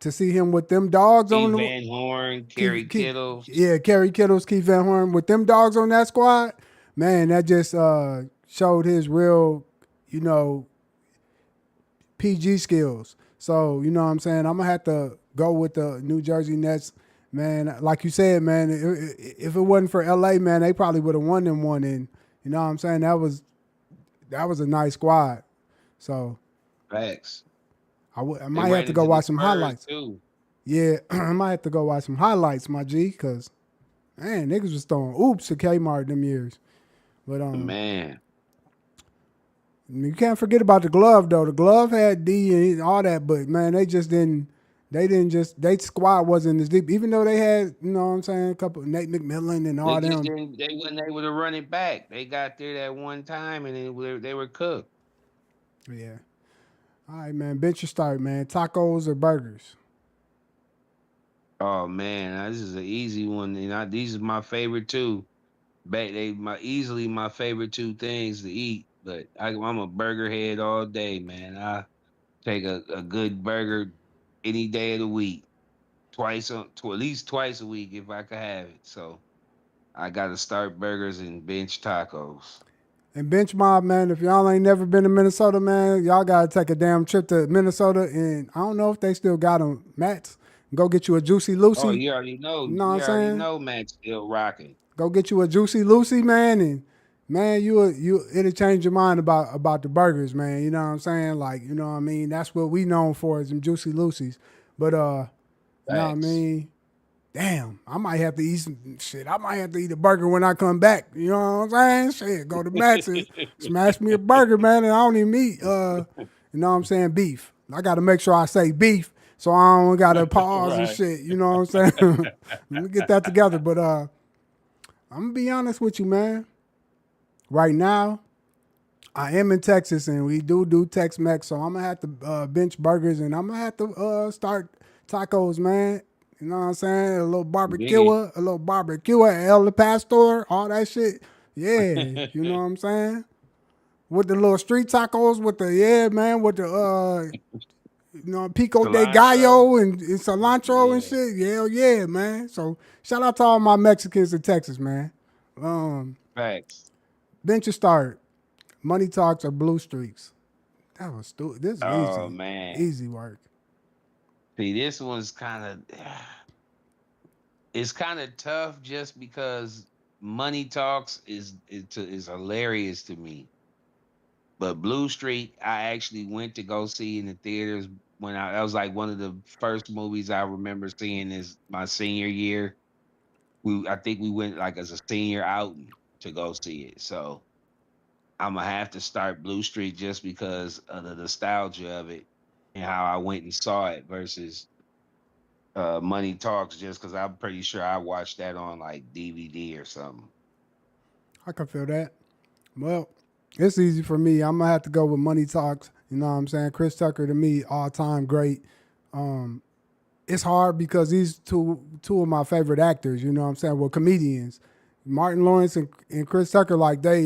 to see him with them dogs on Steve the Van Horn, Kerry Keith, Kittles. yeah, Kerry Kittles, Keith Van Horn, with them dogs on that squad, man, that just showed his real, you know, PG skills. So, you know what I'm saying? I'm gonna have to go with the New Jersey Nets, man. Like you said, man, if it wasn't for LA, man, they probably would have won them one. And you know what I'm saying? That was a nice squad. So Facts. I They might have ran to go into the watch some Spurs highlights. too. Yeah, I might have to go watch some highlights, my G, because man, niggas was throwing oops at Kmart them years. But Man, you can't forget about the glove though. The glove had D and all that, but man, they just didn't. They didn't just. They squad wasn't as deep, even though they had, you know what I'm saying, a couple Nate McMillan and they all just them. didn't. They wasn't able to run it back. They got there that one time and they were cooked. Yeah. All right, man. Bench your start, man. Tacos or burgers? Oh man, this is an easy one. These are my favorite too. They my easily my favorite two things to eat. But I'm a burger head all day, man. I take a good burger any day of the week, at least twice a week if I could have it. So I got to start burgers and bench tacos. And bench mob, man. If y'all ain't never been to Minnesota, man, y'all gotta take a damn trip to Minnesota. And I don't know if they still got them, Mats. Go get you a Juicy Oh, Lucy. you already know. You know what I'm You already saying? know, Matt's still rocking. Go get you a Juicy Lucy, man, and man, it'll change your mind about the burgers, man. You know what I'm saying? Like, you know what I mean? That's what we known for is them Juicy Lucy's. But you know what I Facts. mean? Damn, I might have to eat some shit. I might have to eat a burger when I come back. You know what I'm saying? Shit, go to Matt's and smash me a burger, man, and I don't even eat you know what I'm saying, beef. I gotta make sure I say beef so I don't gotta pause and Right. shit. You know what I'm saying? Let me get that together. But I'm gonna be honest with you, man. Right now, I am in Texas, and we do Tex Mex, so I'm gonna have to bench burgers, and I'm gonna have to start tacos, man. You know what I'm saying? Biggie. A little barbecue at El Pastor, all that shit. Yeah, you know what I'm saying? With the little street tacos, with the yeah, man, with the pico de Cilantro. gallo and cilantro and Yeah. shit. Yeah, yeah, man. So shout out to all my Mexicans in Texas, man. Um, Facts. bench your start. Money talks or blue streaks. That was stupid. This is Oh easy. man. Easy work. See, this one's kind of it's kind of tough just because money talks is hilarious to me. But Blue Streak, I actually went to go see in the theaters when that was like one of the first movies I remember seeing is my senior year. I think we went like as a senior outing to go see it. So I'm gonna have to start Blue Streak just because of the nostalgia of it and how I went and saw it versus Money Talks just because I'm pretty sure I watched that on like DVD or something. I can feel that. Well, it's easy for me. I'm gonna have to go with money talks. You know what I'm saying? Chris Tucker to me, all time great. Um, it's hard because these two of my favorite actors. You know what I'm saying? Well, comedians, Martin Lawrence and Chris Tucker, like they,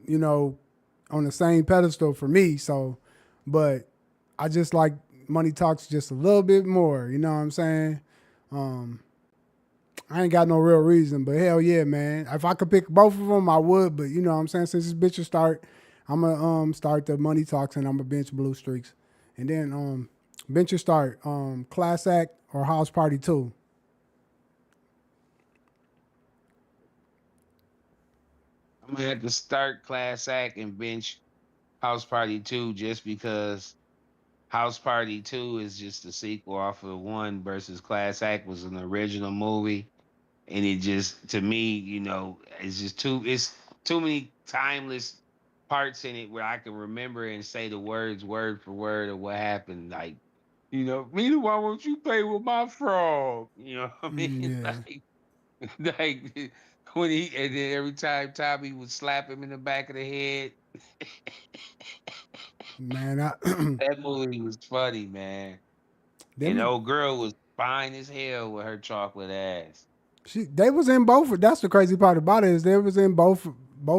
you know, on the same pedestal for me. So, but I just like Money Talks just a little bit more. You know what I'm saying? Um, I ain't got no real reason, but hell yeah, man. If I could pick both of them, I would. But you know what I'm saying? Since this bitch will start, I'm gonna start the Money Talks and I'm gonna bench Blue Streaks, and then bench or start Class Act or House Party 2. I'm gonna have to start Class Act and bench House Party 2 just because House Party 2 is just a sequel off of one versus Class Act was an original movie. And it just to me, it's just it's too many timeless parts in it where I can remember and say the words word for word of what happened. Like, Mina, why won't you play with my frog? You know what I mean? Yeah, Like when he and then every time Tommy would slap him in the back of the head. man. I That movie was funny, man. And the them old girl was fine as hell with her chocolate ass. they was in both. That's the crazy part about it is they was in both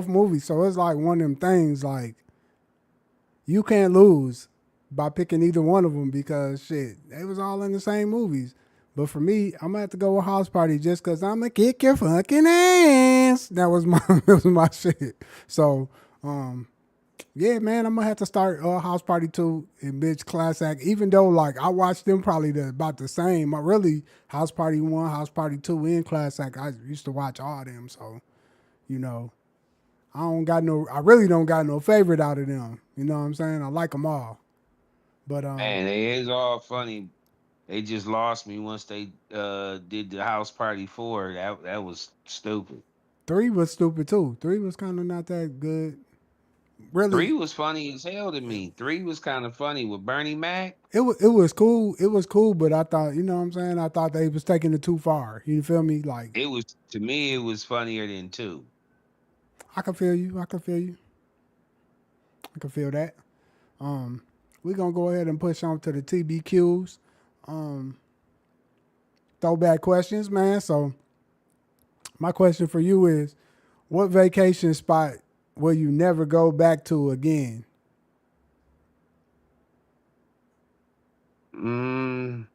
movies. So it's like one of them things like you can't lose by picking either one of them because shit, they was all in the same movies. But for me, I'm gonna have to go with House Party just because I'm gonna kick your fucking ass. That was my that was my shit. So yeah, man, I'm gonna have to start House Party 2 and bitch Class Act. Even though like I watched them probably about the same. I really House Party 1, House Party 2, and Class Act. I used to watch all them. So you know, I really don't got no favorite out of them. You know what I'm saying? I like them all. But Man, it is all funny. They just lost me once they did the house party 4. That was stupid. 3 was stupid too. 3 was kind of not that good. 3 Really, was funny as hell to me. 3 was kind of funny with Bernie Mac. it was cool. It was cool, but I thought, you know what I'm saying? I thought they was taking it too far. You feel me? Like It was to me it was funnier than 2. I can feel you. I can feel you. I can feel that. Um, we're gonna go ahead and push on to the TBQs. Um, throwback questions, man. So my question for you is, what vacation spot will you never go back to again? Mm,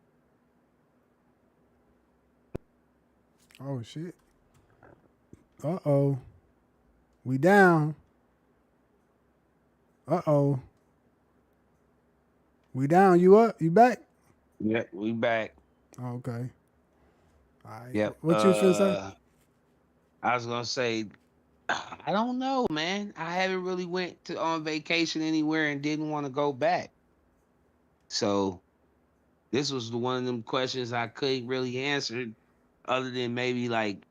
Oh shit. Uh-oh. We down. Uh-oh. We down. You up? You back? yeah, we back. Oh, okay. All right. Yep. What you was finna say? I was gonna say I don't know, man. I haven't really went to on vacation anywhere and didn't want to go back. So this was one of them questions I couldn't really answer, other than maybe like,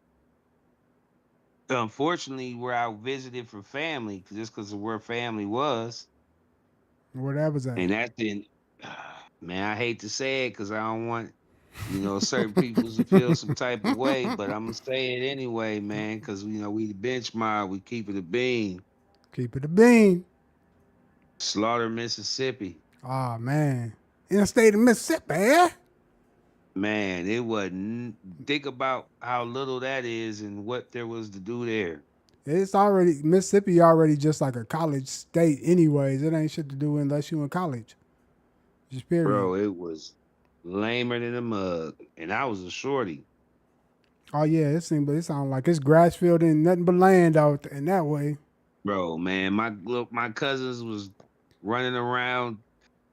unfortunately, where I visited for family, just because of where family was, Where that was at? and that didn't. Man, I hate to say it because I don't want certain people to feel some type of way, but I'm gonna say it anyway, man, because we the benchmark, we keep it a bean. Keep it a bean. Slaughter, Mississippi. Oh man. In the state of Mississippi, eh? Man, it wasn't. Think about how little that is and what there was to do there. It's already Mississippi already just like a college state anyways. It ain't shit to do unless you in college. Just period. Bro, it was lamer than a mug. And I was a shorty. Oh yeah, it sounds like it's grass field and nothing but land out in that way. Bro, man, my cousins was running around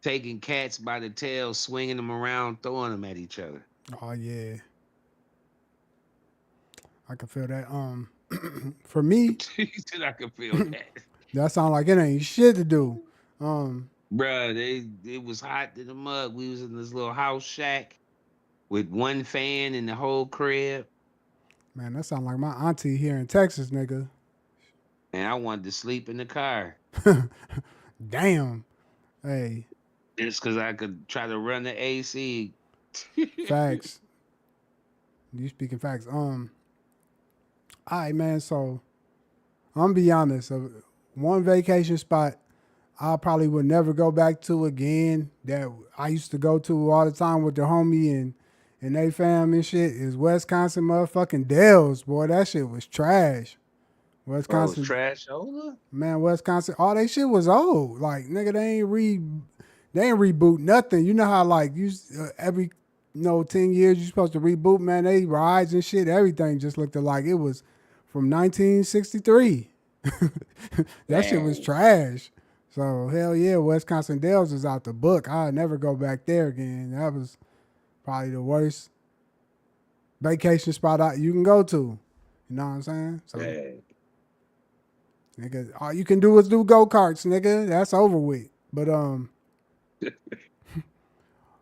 taking cats by the tail, swinging them around, throwing them at each other. Oh yeah. I can feel that. For me, He said I could feel that. that sound like it ain't shit to do. Um, Bruh, it was hot in the mug. We was in this little house shack with one fan in the whole crib. man, that sound like my auntie here in Texas, nigga. And I wanted to sleep in the car Damn. Hey, just because I could try to run the AC. facts. You speaking facts. All right, man. So I'm gonna be honest. One vacation spot I probably would never go back to again. That I used to go to all the time with the homie and they fam and shit is Wisconsin motherfucking Dells. Boy, that shit was trash. Bro, it's Wisconsin, trashola. man, Wisconsin, all they shit was old. Like nigga, they ain't reboot nothing. You know how like every 10 years you supposed to reboot. Man, they rides and shit, everything just looked like it was from 1963. That shit was Dang. trash. So hell yeah, Wisconsin Dells is out the book. I'll never go back there again. That was probably the worst vacation spot you can go to. You know what I'm saying? So Dang. nigga, all you can do is do go karts, nigga. That's over with. But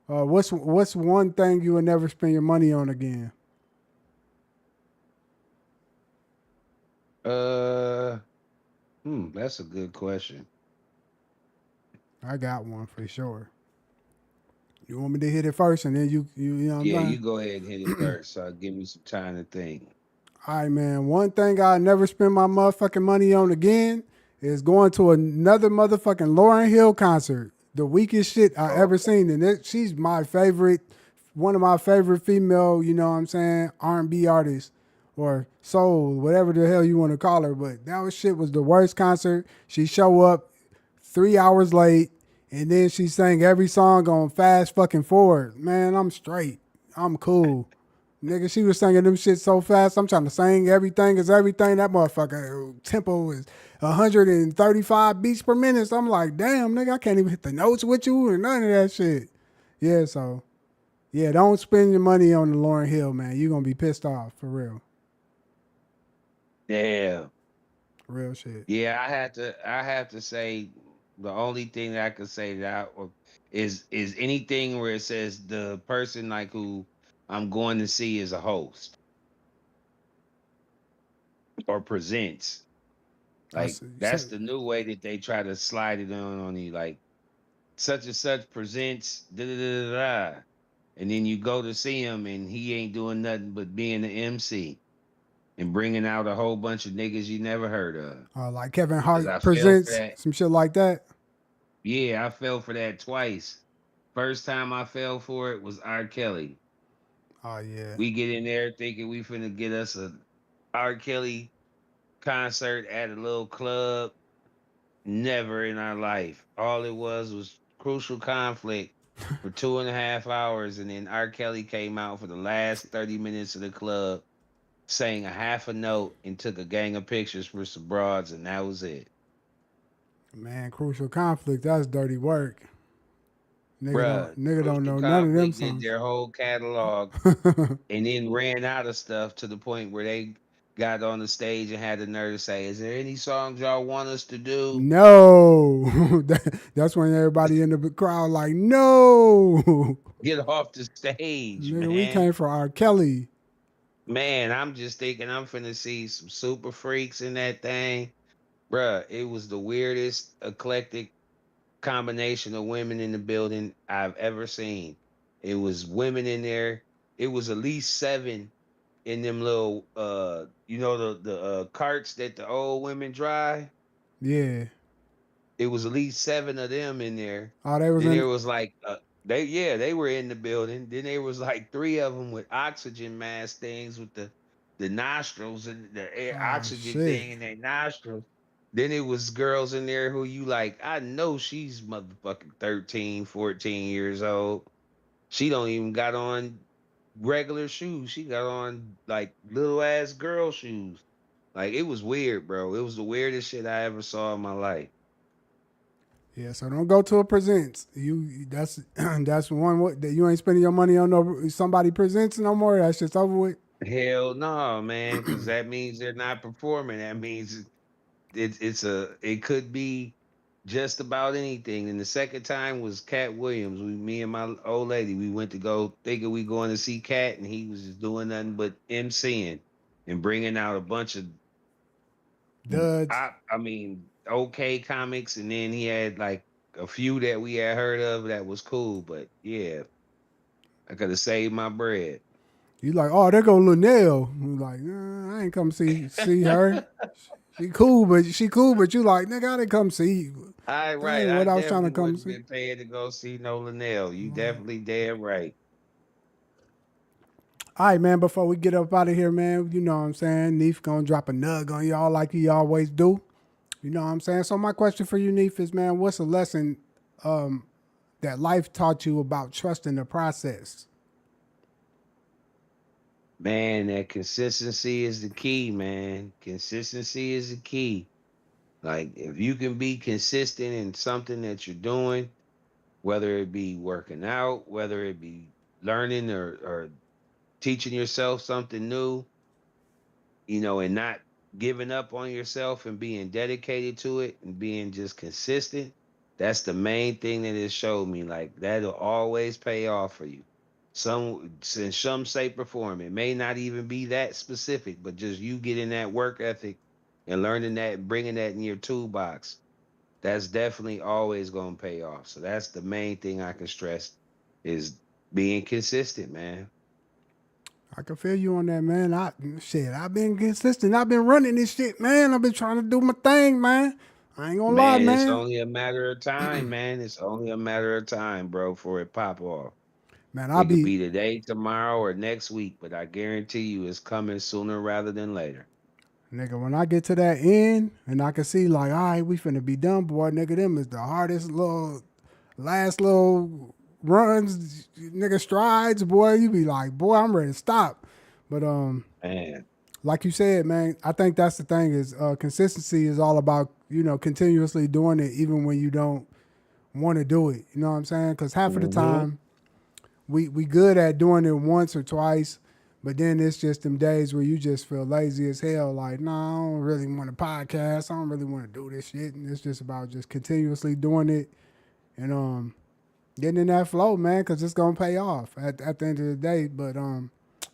what's one thing you would never spend your money on again? Uh, that's a good question. I got one for sure. You want me to hit it first, and then you know what I'm Yeah, saying? you go ahead and hit it first. So give me some time to think. All right, man. One thing I never spend my motherfucking money on again is going to another motherfucking Lauryn Hill concert. The weakest shit I Oh, ever seen, and she's my favorite, one of my favorite female. You know what I'm saying? R&B artists or soul, whatever the hell you want to call her. But shit was the worst concert. She show up 3 hours late, and then she sang every song on fast fucking forward. Man, I'm straight. I'm cool. Nigga, she was singing them shit so fast. I'm trying to sing everything is everything. That motherfucker tempo is 135 beats per minute. So I'm like, damn, nigga, I can't even hit the notes with you or none of that shit. Yeah, so yeah, don't spend your money on the Lauryn Hill, man. You gonna be pissed off for real, damn. real shit. Yeah, I have to say the only thing that I could say is anything where it says the person like who I'm going to see is a host or presents. I Like see. that's the new way that they try to slide it on you. Like such and such presents da da da da, da. And then you go to see him and he ain't doing nothing but being the MC and bringing out a whole bunch of niggas you never heard of. Like Kevin Because I Hart fell for presents that. some shit like that. Yeah, I fell for that twice. First time I fell for it was R. Kelly. Oh yeah, We get in there thinking we finna get us a R. Kelly concert at a little club. Never in our life. All it was crucial conflict for 2.5 hours, and then R. Kelly came out for the last 30 minutes of the club, sang a half a note, and took a gang of pictures for some broads, and that was it. man. Crucial conflict. That's dirty work. Bruh, Nigga don't Crucial know none of them Conflict did songs. their whole catalog and then ran out of stuff to the point where they got on the stage and had the nerve to say, "Is there any songs y'all want us to do?" No, that's when everybody in the crowd like, no, Get off the stage, nigga, we man. came for R. Kelly. Man, I'm just thinking I'm finna see some super freaks in that thing. Bruh, it was the weirdest eclectic combination of women in the building I've ever seen. It was women in there. It was at least seven in them little the carts that the old women drive. Yeah. It was at least seven of them in there. Oh, they was Then in. there was like they were in the building. Then there was like three of them with oxygen mask things with the nostrils and the air Oh oxygen shit. thing in their nostrils. Then it was girls in there who you like, I know she's motherfucking 13, 14 years old. She don't even got on regular shoes. She got on like little ass girl shoes. Like it was weird, bro. It was the weirdest shit I ever saw in my life. Yeah. So don't go to a presents. That's that's one that you ain't spending your money on. No, somebody presents no more. That shit's over with. Hell no, man, because that means they're not performing. That means it could be just about anything. And the second time was Cat Williams. Me and my old lady, we went to go thinking we going to see Cat, and he was just doing nothing but MCing and bringing out a bunch of Duds. I mean okay comics, and then he had like a few that we had heard of that was cool. But yeah, I could have saved my bread. You like, oh, there go Linnell. I'm like, I ain't come see her. she cool, but you like, nigga, I didn't come see you. All right, That right. ain't I what I was trying to definitely come wouldn't see. been paying to go see no Linnell. You definitely dead right. All right, man, before we get up out of here, man, you know what I'm saying? Neef gonna drop a nug on y'all like he always do. You know what I'm saying? So my question for you, Neef, is, man, what's a lesson that life taught you about trusting the process? Man, that consistency is the key, man. Consistency is the key. Like if you can be consistent in something that you're doing, whether it be working out, whether it be learning or teaching yourself something new, and not giving up on yourself and being dedicated to it and being just consistent. That's the main thing that it showed me. Like that'll always pay off for you. In some shape or form. It may not even be that specific, but just you getting that work ethic and learning that and bringing that in your toolbox. That's definitely always gonna pay off. So that's the main thing I can stress is being consistent, man. I can feel you on that, man. I've been consistent. I've been running this shit, man. I've been trying to do my thing, man. I ain't gonna lie, Man, it's man. only a matter of time, man. It's only a matter of time, bro, for it pop off. Man, I It could be be today, tomorrow, or next week, but I guarantee you it's coming sooner rather than later. nigga, when I get to that end and I can see like, all right, we finna be done, boy, nigga, them is the hardest little last little runs, nigga strides, boy. You be like, boy, I'm ready to stop. But Man. like you said, man, I think that's the thing is consistency is all about, continuously doing it even when you don't want to do it. You know what I'm saying? Because half of the Hmm. time we good at doing it once or twice, but then it's just them days where you just feel lazy as hell. Like, no, I don't really want to podcast. I don't really want to do this shit. And it's just about just continuously doing it and getting in that flow, man, because it's gonna pay off at the end of the day. But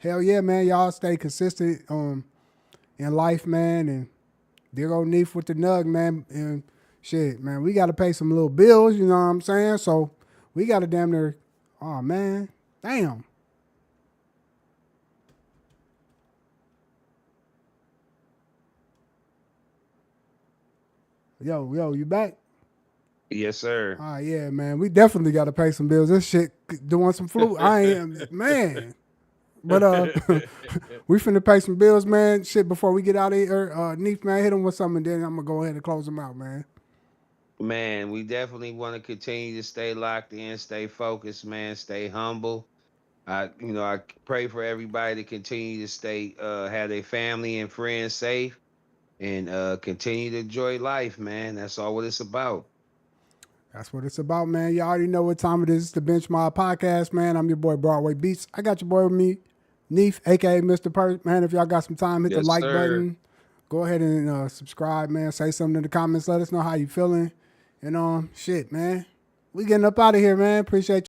hell yeah, man, y'all stay consistent in life, man, and there go Neef with the nug, man, and shit, man, we got to pay some little bills. You know what I'm saying? So we got to damn near. Oh man, damn. Yo, you back? Yes, sir. Ah, yeah, man. We definitely got to pay some bills. This shit doing some flu. I am, man. But we finna pay some bills, man. Shit, before we get out of here, Neef, man, hit him with something, and then I'm gonna go ahead and close him out, man. Man, we definitely want to continue to stay locked in, stay focused, man, stay humble. I pray for everybody to continue to stay, have their family and friends safe and continue to enjoy life, man. That's all what it's about. That's what it's about, man. You already know what time it is. It's the Benchmark Podcast, man. I'm your boy Broadway Beats. I got your boy with me, Neef, aka Mr. Purse. Man, if y'all got some time, hit the Yes, like sir. button. Go ahead and subscribe, man. Say something in the comments. Let us know how you feeling. And shit, man. We getting up out of here, man. Appreciate